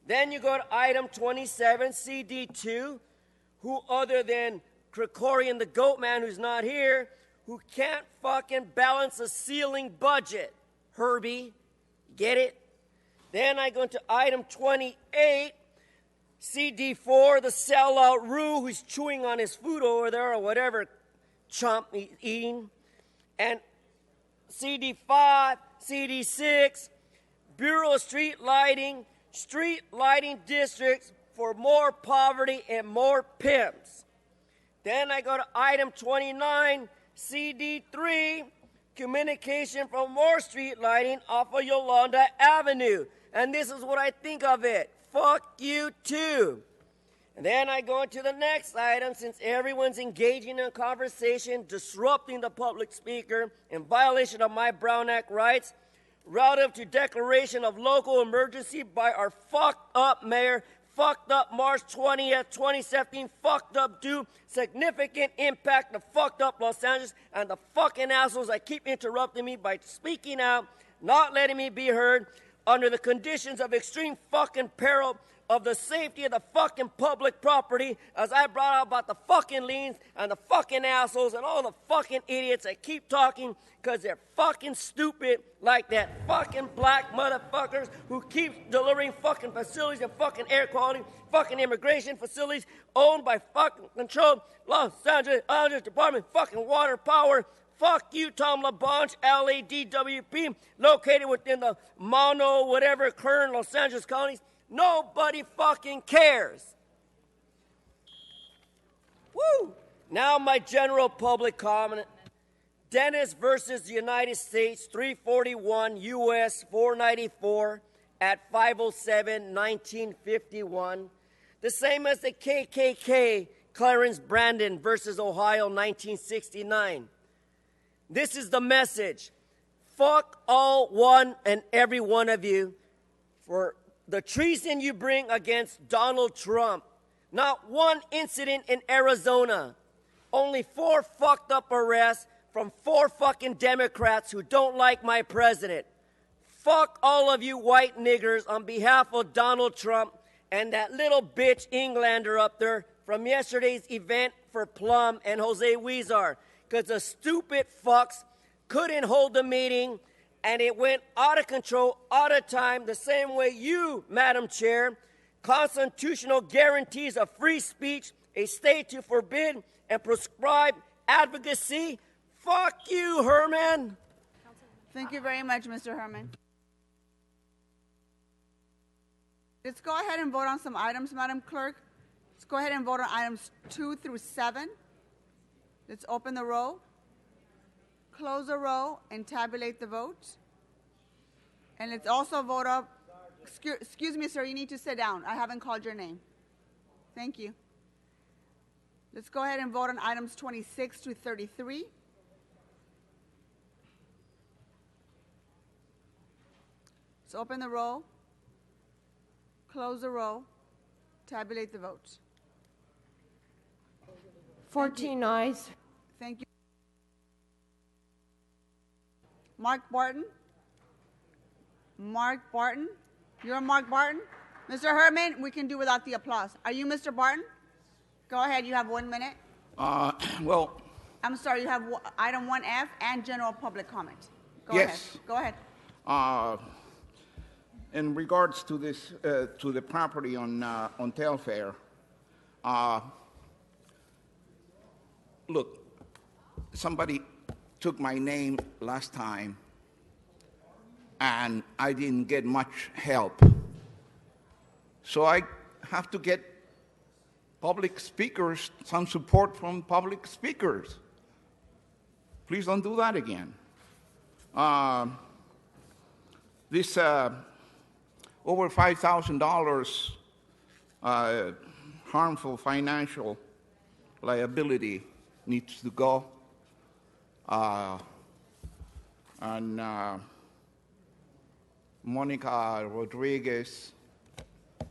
Then you go to item 27, CD2, who other than Krikorian the goat man who's not here, who can't fucking balance a ceiling budget. Herbie, get it? Then I go to item 28, CD4, the sellout Roo who's chewing on his food over there or whatever chump he's eating. And CD5, CD6, Bureau of Street Lighting districts for more poverty and more pimps. Then I go to item 29, CD3, communication for more street lighting off of Yolanda Avenue. And this is what I think of it. Fuck you too. And then I go into the next item, since everyone's engaging in a conversation, disrupting the public speaker in violation of my Brown Act rights, relative to declaration of local emergency by our fucked up mayor, fucked up March 20th, 2017, fucked up due significant impact to fucked up Los Angeles and the fucking assholes that keep interrupting me by speaking out, not letting me be heard under the conditions of extreme fucking peril of the safety of the fucking public property, as I brought out about the fucking liens and the fucking assholes and all the fucking idiots that keep talking because they're fucking stupid, like that fucking black motherfuckers who keep delivering fucking facilities and fucking air quality, fucking immigration facilities owned by fucking controlled Los Angeles Department fucking water power. Fuck you, Tom LaBonge, LADWP, located within the Mono, whatever, Kern, Los Angeles counties. Nobody fucking cares. Woo! Now my general public comment. Dennis versus the United States, 341 U.S. 494 at 507-1951. The same as the KKK, Clarence Brandon versus Ohio, 1969. This is the message. Fuck all one and every one of you for the treason you bring against Donald Trump. Not one incident in Arizona. Only 4 fucked up arrests from 4 fucking Democrats who don't like my president. Fuck all of you white niggers on behalf of Donald Trump and that little bitch Englander up there from yesterday's event for Plum and Jose Huizar. Because the stupid fucks couldn't hold the meeting and it went out of control, out of time, the same way you, Madam Chair, constitutional guarantees of free speech, a state to forbid and prescribe advocacy. Fuck you, Herman. Thank you very much, Mr. Herman. Let's go ahead and vote on some items, Madam Clerk. Let's go ahead and vote on items 2 through 7. Let's open the roll, close the roll, and tabulate the vote. And let's also vote up. Excuse me, sir, you need to sit down. I haven't called your name. Thank you. Let's go ahead and vote on items 26 to 33. Let's open the roll, close the roll, tabulate the vote. 14 ayes. Thank you. Mark Barton? Mark Barton? You're Mark Barton? Mr. Herman, we can do without the applause. Are you Mr. Barton? Go ahead, you have 1 minute. Well, I'm sorry, you have item 1F and general public comment. Go yes. ahead. Go ahead. In regards to this, to the property on Telfair, look, somebody took my name last time, and I didn't get much help. So I have to get public speakers, some support from public speakers. Please don't do that again. This over $5,000 harmful financial liability needs to go. And Monica Rodriguez,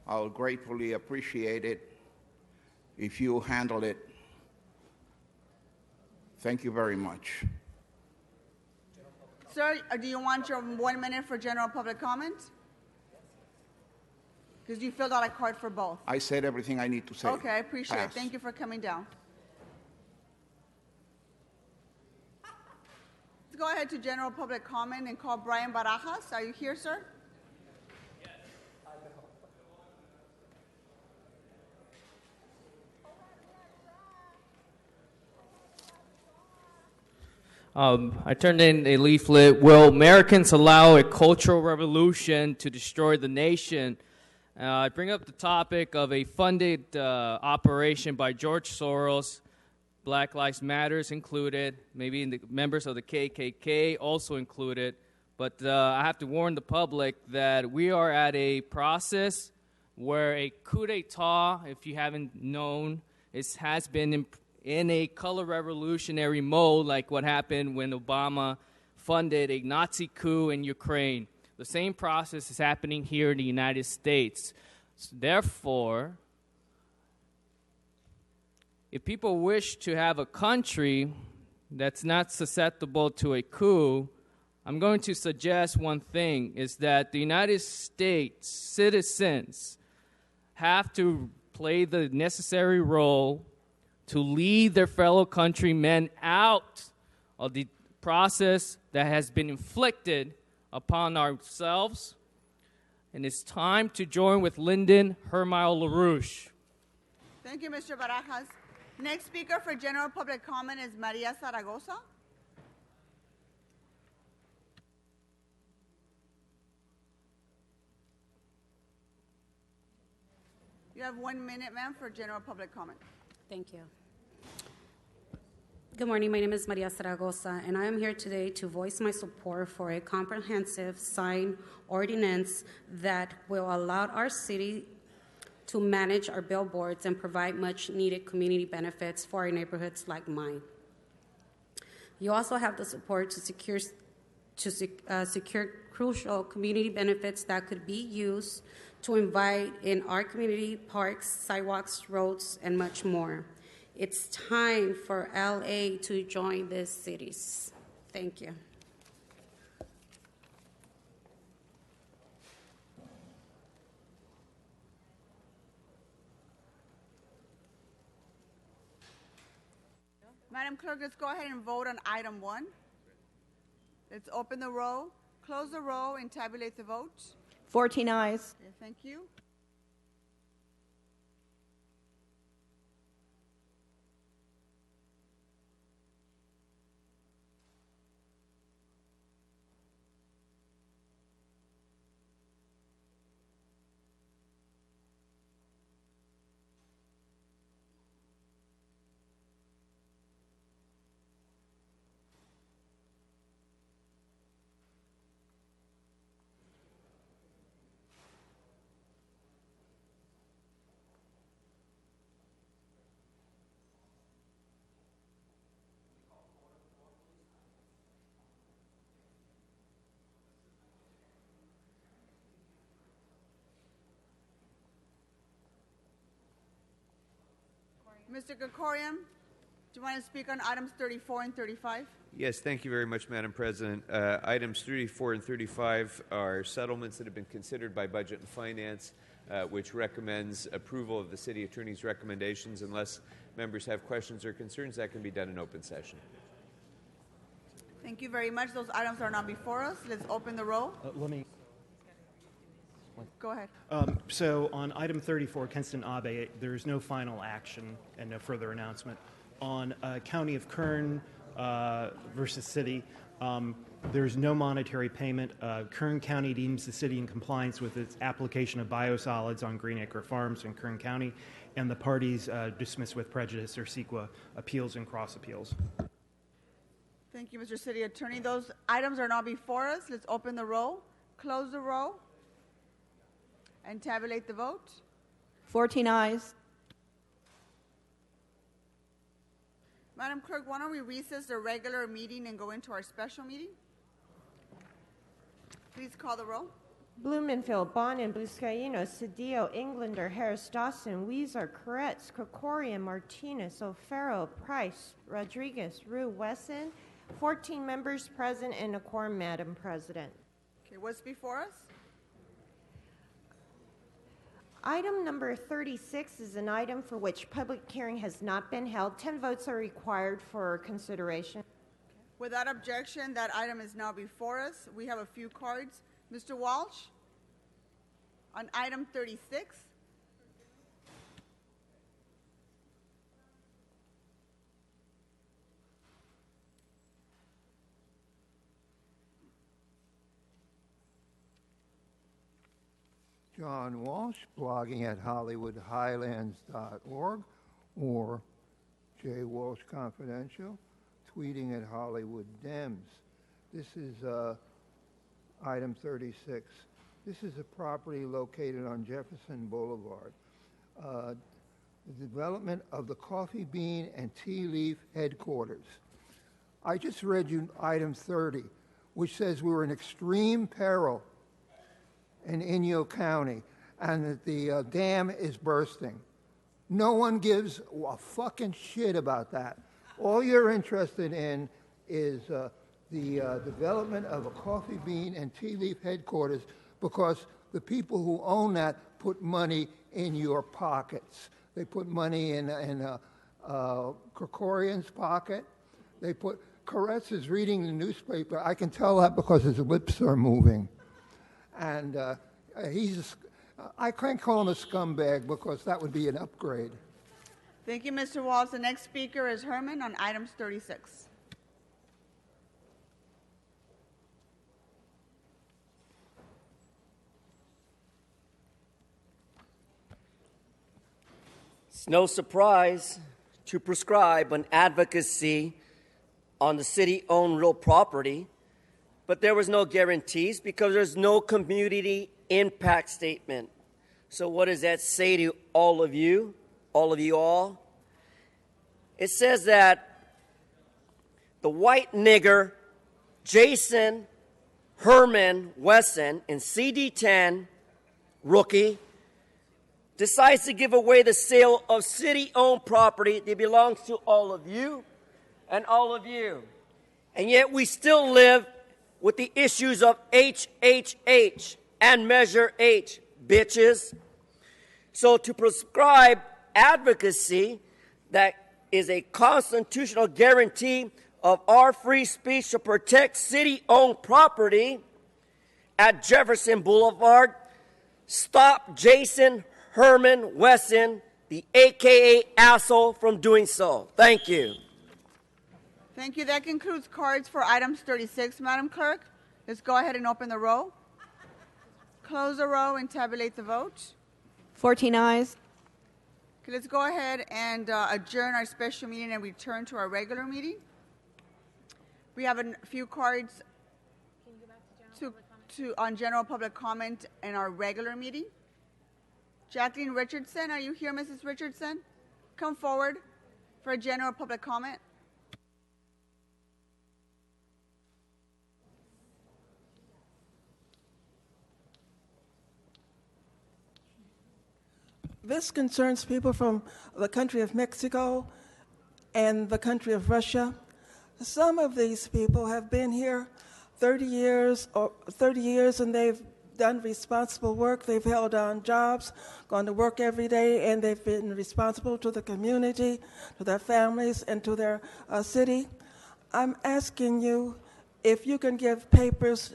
I'll gratefully appreciate it if you handle it. Thank you very much. Sir, do you want your 1 minute for general public comment? Because you filled out a card for both. I said everything I need to say. Okay, I appreciate it. Pass. Thank you for coming down. Let's go ahead to general public comment and call Brian Barajas. Are you here, sir? I turned in a leaflet. Will Americans allow a cultural revolution to destroy the nation? I bring up the topic of a funded operation by George Soros, Black Lives Matters included, maybe the members of the KKK also included. But I have to warn the public that we are at a process where a coup d'etat, if you haven't known, has been in a color revolutionary mode, like what happened when Obama funded a Nazi coup in Ukraine. The same process is happening here in the United States. Therefore, if people wish to have a country that's not susceptible to a coup, I'm going to suggest one thing, is that the United States citizens have to play the necessary role to lead their fellow countrymen out of the process that has been inflicted upon ourselves. And it's time to join with Lyndon Herman LaRouche. Thank you, Mr. Barajas. Next speaker for general public comment is Maria Zaragoza. You have 1 minute, ma'am, for general public comment. Thank you. Good morning. My name is Maria Zaragoza, and I am here today to voice my support for a comprehensive sign ordinance that will allow our city to manage our billboards and provide much-needed community benefits for our neighborhoods like mine. You also have the support to secure crucial community benefits that could be used to invite in our community parks, sidewalks, roads, and much more. It's time for LA to join these cities. Thank you. Madam Clerk, let's go ahead and vote on item 1. Let's open the roll, close the roll, and tabulate the vote. 14 ayes. Okay, thank you. Mr. Krikorian, do you want to speak on items 34 and 35? Yes, thank you very much, Madam President. Items 34 and 35 are settlements that have been considered by Budget and Finance, which recommends approval of the City Attorney's recommendations. Unless members have questions or concerns, that can be done in open session. Thank you very much. Those items are now before us. Let's open the roll. Go ahead. So on item 34, Kenston Abe, there's no final action and no further announcement. On County of Kern versus City, there's no monetary payment. Kern County deems the city in compliance with its application of biosolids on Green Acre Farms in Kern County, and the parties dismiss with prejudice or CEQA appeals and cross appeals. Thank you, Mr. City Attorney. Those items are now before us. Let's open the roll, close the roll, and tabulate the vote. 14 ayes. Madam Clerk, why don't we recess the regular meeting and go into our special meeting? Please call the roll. Blumenfield, Bonin, Buscaino, Cedillo, Englander, Harris, Dawson, Weezer, Koretz, Krikorian, Martinez, O'Farrell, Price, Rodriguez, Rue, Wesson, 14 members present and a quorum, Madam President. Okay, what's before us? Item number 36 is an item for which public hearing has not been held. 10 votes are required for consideration. Without objection, that item is now before us. We have a few cards. Mr. Walsh, on item 36. John Walsh, blogging at HollywoodHighlands.org, or J. Walsh Confidential, tweeting at Hollywood Dems. This is item 36. This is a property located on Jefferson Boulevard. The development of the Coffee Bean and Tea Leaf headquarters. I just read you item 30, which says we were in extreme peril in Inyo County, and that the dam is bursting. No one gives a fucking shit about that. All you're interested in is the development of a Coffee Bean and Tea Leaf headquarters, because the people who own that put money in your pockets. They put money in Krikorian's pocket. They put, Koretz is reading the newspaper. I can tell that because his lips are moving. And I can't call him a scumbag because that would be an upgrade. Thank you, Mr. Walsh. The next speaker is Herman on items 36. It's no surprise to prescribe an advocacy on the city-owned real property, but there was no guarantees because there's no community impact statement. So what does that say to all of you all? It says that the white nigger Jason Herman Wesson in CD10 rookie decides to give away the sale of city-owned property that belongs to all of you and all of you. And yet we still live with the issues of HHH and Measure H, bitches. So to prescribe advocacy that is a constitutional guarantee of our free speech to protect city-owned property at Jefferson Boulevard, stop Jason Herman Wesson, the AKA asshole, from doing so. Thank you. Thank you. That concludes cards for items 36, Madam Clerk. Let's go ahead and open the roll. Close the row and tabulate the vote. 14 ayes. Okay, let's go ahead and adjourn our special meeting and return to our regular meeting. We have a few cards on general public comment in our regular meeting. Jacqueline Richardson, are you here, Mrs. Richardson? Come forward for a general public comment. This concerns people from the country of Mexico and the country of Russia. Some of these people have been here 30 years, and they've done responsible work. They've held on jobs, gone to work every day, and they've been responsible to the community, to their families, and to their city. I'm asking you if you can give papers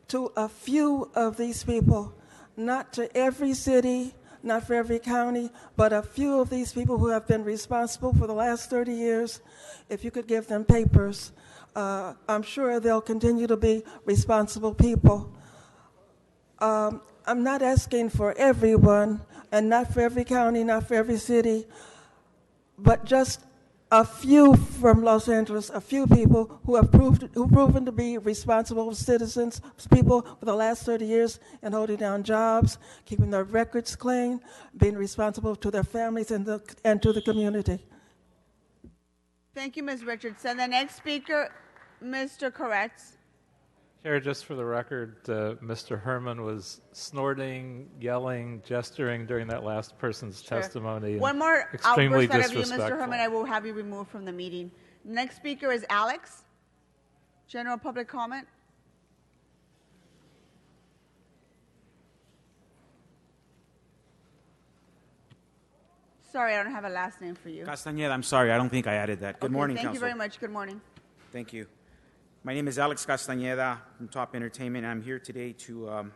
to a few of these people, not to every city, not for every county, but a few of these people who have been responsible for the last 30 years. If you could give them papers, I'm sure they'll continue to be responsible people. I'm not asking for everyone, and not for every county, not for every city, but just a few from Los Angeles, a few people who have proven to be responsible citizens, people for the last 30 years, and holding down jobs, keeping their records clean, being responsible to their families and to the community. Thank you, Ms. Richardson. The next speaker, Mr. Koretz. Chair, just for the record, Mr. Herman was snorting, yelling, gesturing during that last person's testimony. One more extremely outburst out of you, disrespectful. Mr. Herman, I will have you removed from the meeting. Next speaker is Alex. General public comment? Sorry, I don't have a last name for you. Castañeda, I'm sorry, I don't think I added that. Good morning, Thank Council. you very much. Good morning. Thank you. My name is Alex Castañeda from Top Entertainment. I'm here today to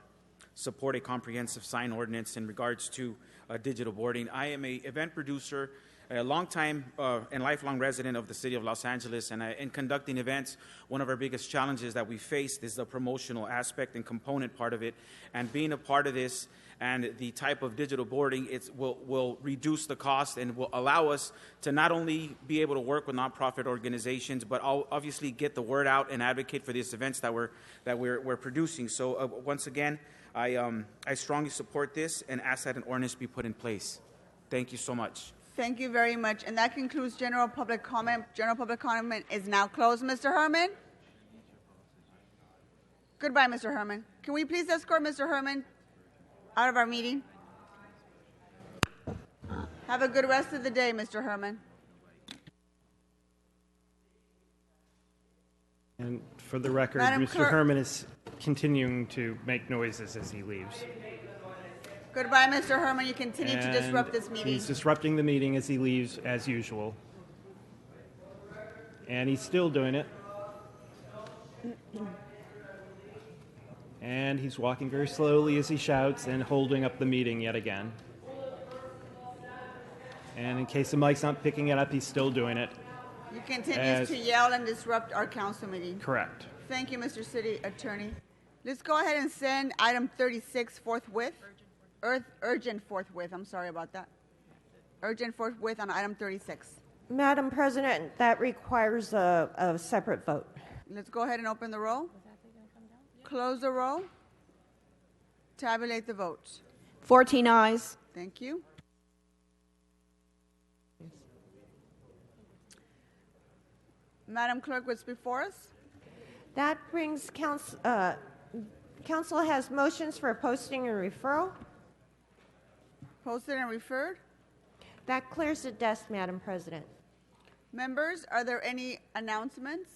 support a comprehensive sign ordinance in regards to digital boarding. I am an event producer, a longtime and lifelong resident of the city of Los Angeles, and in conducting events, one of our biggest challenges that we faced is the promotional aspect and component part of it. And being a part of this and the type of digital boarding, it will reduce the cost and will allow us to not only be able to work with nonprofit organizations, but obviously get the word out and advocate for these events that we're producing. So once again, I strongly support this and ask that an ordinance be put in place. Thank you so much. Thank you very much. And that concludes general public comment. General public comment is now closed. Mr. Herman? Goodbye, Mr. Herman. Can we please escort Mr. Herman out of our meeting? Have a good rest of the day, Mr. Herman. And for the record, Madam Mr. Clerk. Herman is continuing to make noises as he leaves. Goodbye, Mr. Herman. You continue to disrupt this meeting. He's disrupting the meeting as he leaves, as usual. And he's still doing it. And he's walking very slowly as he shouts and holding up the meeting yet again. And in case the mic's not picking it up, he's still doing it. You continue to yell and disrupt our council meeting. Correct. Thank you, Mr. City Attorney. Let's go ahead and send item 36 forthwith. Urgent forthwith. I'm sorry about that. Urgent forthwith on item 36. Madam President, that requires a separate vote. Let's go ahead and open the roll. Close the roll. Tabulate the votes. 14 ayes. Thank you. Madam Clerk, what's before us? That brings council has motions for posting and referral. Posted and referred. That clears the desk, Madam President. Members, are there any announcements?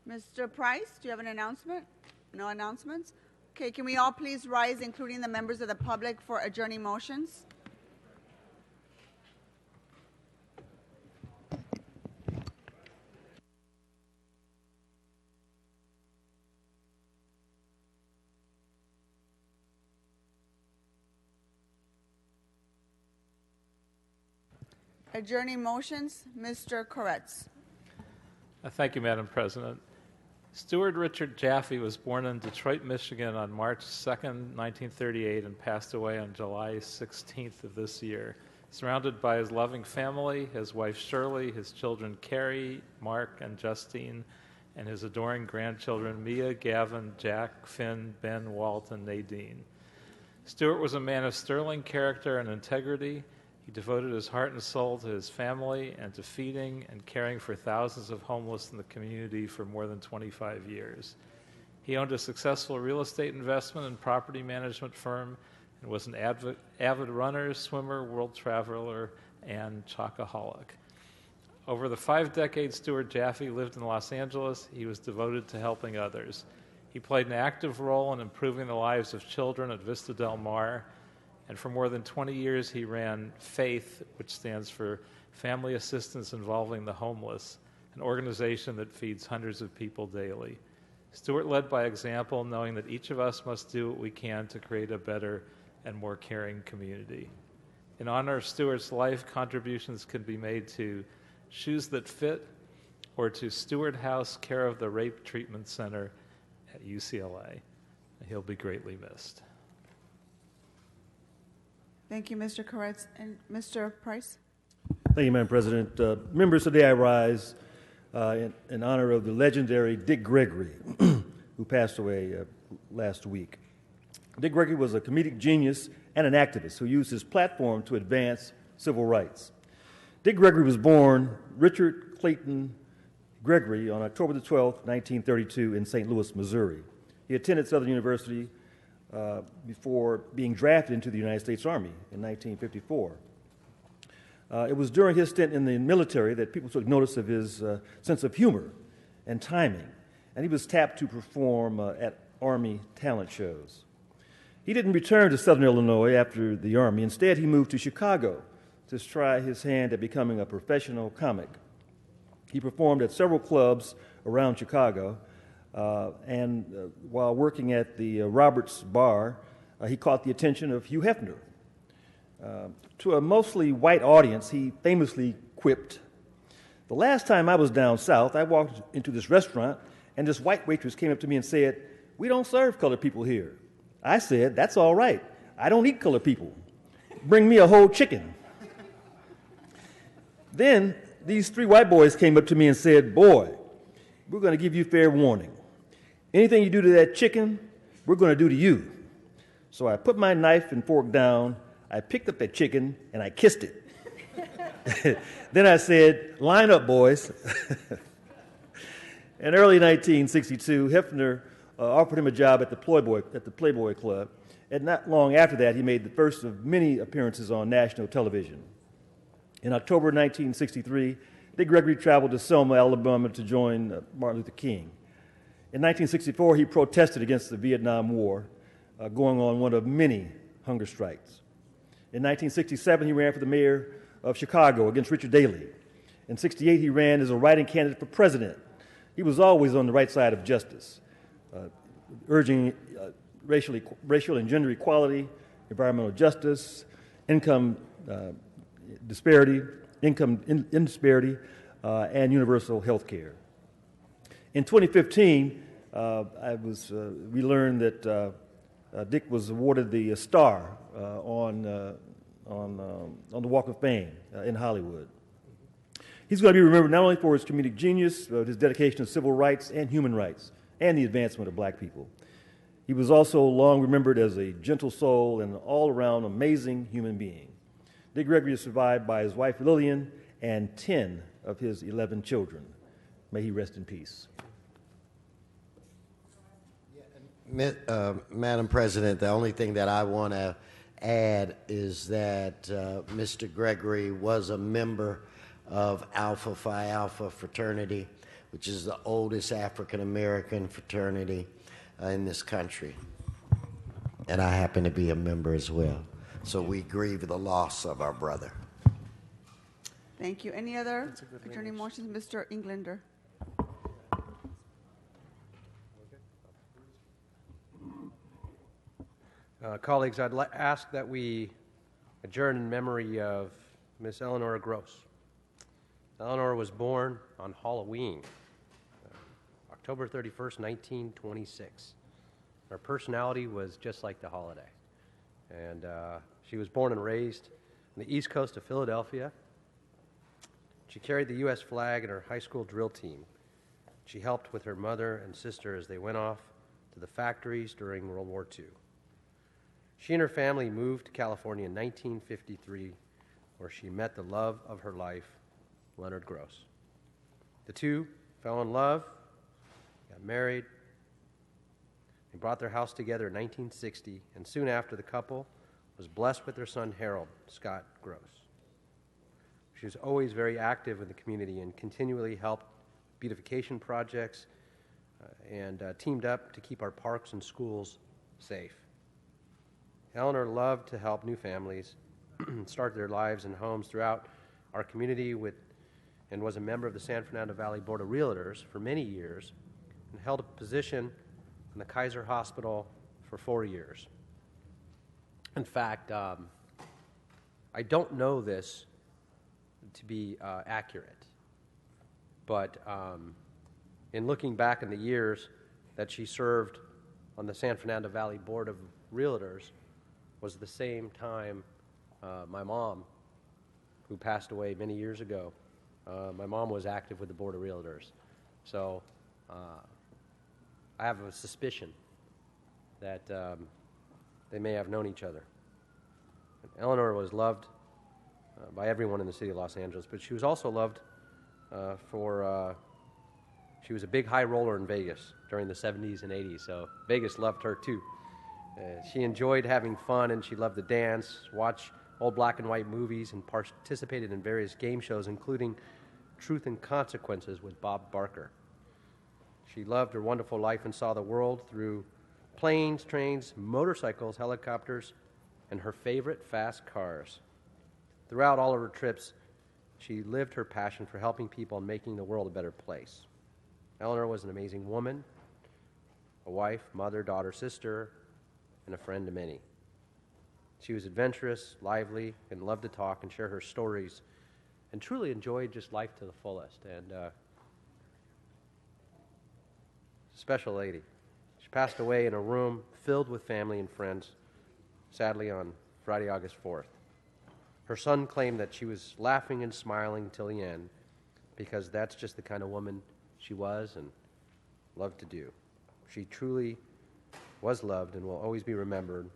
Mr. Price, do you have an announcement? No announcements? Okay, can we all please rise, including the members of the public, for adjourning motions? Adjourning motions, Mr. Koretz. Thank you, Madam President. Stewart Richard Jaffe was born in Detroit, Michigan on March 2nd, 1938, and passed away on July 16th of this year. Surrounded by his loving family, his wife Shirley, his children Carrie, Mark, and Justine, and his adoring grandchildren Mia, Gavin, Jack, Finn, Ben, Walt, and Nadine. Stewart was a man of sterling character and integrity. He devoted his heart and soul to his family and to feeding and caring for thousands of homeless in the community for more than 25 years. He owned a successful real estate investment and property management firm and was an avid runner, swimmer, world traveler, and chocoholic. Over the 5 decades Stewart Jaffe lived in Los Angeles, he was devoted to helping others. He played an active role in improving the lives of children at Vista Del Mar, and for more than 20 years he ran FAITH, which stands for Family Assistance Involving the Homeless, an organization that feeds hundreds of people daily. Stewart led by example, knowing that each of us must do what we can to create a better and more caring community. In honor of Stewart's life, contributions can be made to Shoes That Fit or to Stewart House, care of the Rape Treatment Center at UCLA. He'll be greatly missed. Thank you, Mr. Koretz. And Mr. Price? Thank you, Madam President. Members, today I rise in honor of the legendary Dick Gregory, who passed away last week. Dick Gregory was a comedic genius and an activist who used his platform to advance civil rights. Dick Gregory was born Richard Clayton Gregory on October the 12th, 1932 in St. Louis, Missouri. He attended Southern University before being drafted into the United States Army in 1954. It was during his stint in the military that people took notice of his sense of humor and timing, and he was tapped to perform at Army talent shows. He didn't return to Southern Illinois after the Army. Instead, he moved to Chicago to try his hand at becoming a professional comic. He performed at several clubs around Chicago, and while working at the Roberts Bar, he caught the attention of Hugh Hefner. To a mostly white audience, he famously quipped, "The last time I was down south, I walked into this restaurant, and this white waitress came up to me and said, 'We don't serve colored people here.' I said, 'That's all right. I don't eat colored people. Bring me a whole chicken.' Then these three white boys came up to me and said, 'Boy, we're going to give you fair warning. Anything you do to that chicken, we're going to do to you.' So I put my knife and fork down, I picked up that chicken, and I kissed it. Then I said, 'Line up, boys.'" In early 1962, Hefner offered him a job at the Playboy Club, and not long after that, he made the first of many appearances on national television. In October 1963, Dick Gregory traveled to Selma, Alabama to join Martin Luther King. In 1964, he protested against the Vietnam War, going on one of many hunger strikes. In 1967, he ran for the mayor of Chicago against Richard Daley. In 1968, he ran as a write-in candidate for president. He was always on the right side of justice, urging racial and gender equality, environmental justice, income disparity, and universal health care. In 2015, we learned that Dick was awarded the star on the Walk of Fame in Hollywood. He's going to be remembered not only for his comedic genius, but his dedication to civil rights and human rights, and the advancement of black people. He was also long remembered as a gentle soul and an all-around amazing human being. Dick Gregory is survived by his wife Lillian and 10 of his 11 children. May he rest in peace. Madam President, the only thing that I want to add is that Mr. Gregory was a member of Alpha Phi Alpha fraternity, which is the oldest African-American fraternity in this country. And I happen to be a member as well. So we grieve the loss of our brother. Thank you. Any other fraternity motions? Mr. Englander. Colleagues, I'd ask that we adjourn in memory of Miss Eleanor Gross. Eleanor was born on Halloween, October 31st, 1926. Her personality was just like the holiday. And she was born and raised on the east coast of Philadelphia. She carried the U.S. flag in her high school drill team. She helped with her mother and sister as they went off to the factories during World War II. She and her family moved to California in 1953, where she met the love of her life, Leonard Gross. The two fell in love, got married. They brought their house together in 1960, and soon after, the couple was blessed with their son, Harold Scott Gross. She was always very active in the community and continually helped beautification projects and teamed up to keep our parks and schools safe. Eleanor loved to help new families start their lives and homes throughout our community and was a member of the San Fernando Valley Board of Realtors for many years and held a position in the Kaiser Hospital for 4 years. In fact, I don't know this to be accurate, but in looking back in the years that she served on the San Fernando Valley Board of Realtors was the same time my mom, who passed away many years ago, my mom was active with the Board of Realtors. So I have a suspicion that they may have known each other. Eleanor was loved by everyone in the city of Los Angeles, but she was also loved she was a big high roller in Vegas during the 70s and 80s, so Vegas loved her too. She enjoyed having fun, and she loved to dance, watch old black and white movies, and participated in various game shows, including Truth and Consequences with Bob Barker. She loved her wonderful life and saw the world through planes, trains, motorcycles, helicopters, and her favorite fast cars. Throughout all of her trips, she lived her passion for helping people and making the world a better place. Eleanor was an amazing woman, a wife, mother, daughter, sister, and a friend to many. She was adventurous, lively, and loved to talk and share her stories, and truly enjoyed just life to the fullest. And special lady. She passed away in a room filled with family and friends, sadly on Friday, August 4th. Her son claimed that she was laughing and smiling till the end because that's just the kind of woman she was and loved to do. She truly was loved and will always be remembered,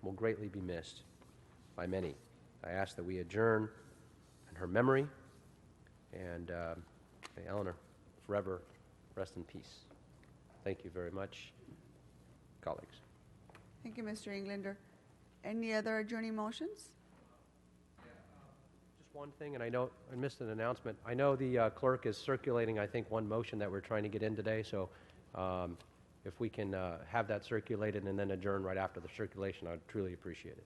will greatly be missed by many. I ask that we adjourn in her memory, and may Eleanor forever rest in peace. Thank you very much, colleagues. Thank you, Mr. Englander. Any other adjourning motions? Just one thing, and I know I missed an announcement. I know the clerk is circulating, I think, one motion that we're trying to get in today, so if we can have that circulated and then adjourn right after the circulation, I'd truly appreciate it.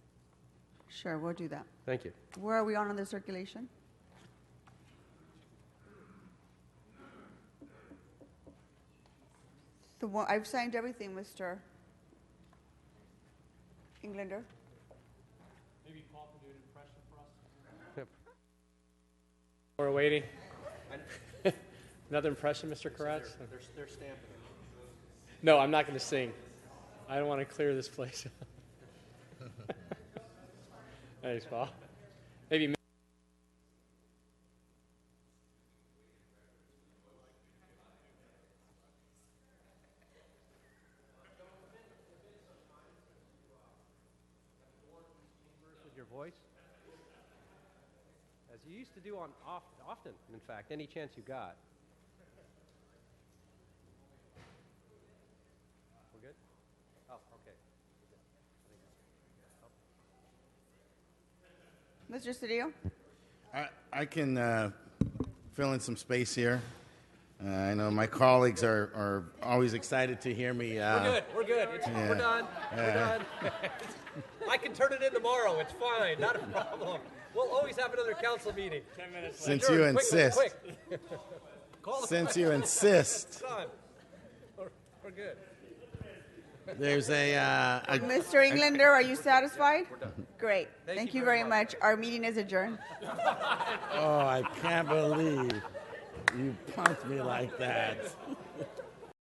Sure, we'll do that. Thank you. Where are we on the circulation? The one, I've signed everything, Mr. Englander. Maybe Paul can do an impression for us. We're waiting. Another impression, Mr. Karatz? They're stamping it. No, I'm not going to sing. I don't want to clear this place. Thanks, Paul. Maybe. With your voice, as you used to do often, in fact, any chance you got. We're good? Oh, okay. Mr. Cedillo? I can fill in some space here. I know my colleagues are always excited to hear me. We're good. We're done. We're done. I can turn it in tomorrow. It's fine. Not a problem. We'll always have another council meeting. 10 minutes. Since you insist. Quick. Since you insist. It's done. We're good. There's a Mr. Englander, are you satisfied? We're done. Great. Thank you very much. Our meeting is adjourned. Oh, I can't believe you punked me like that.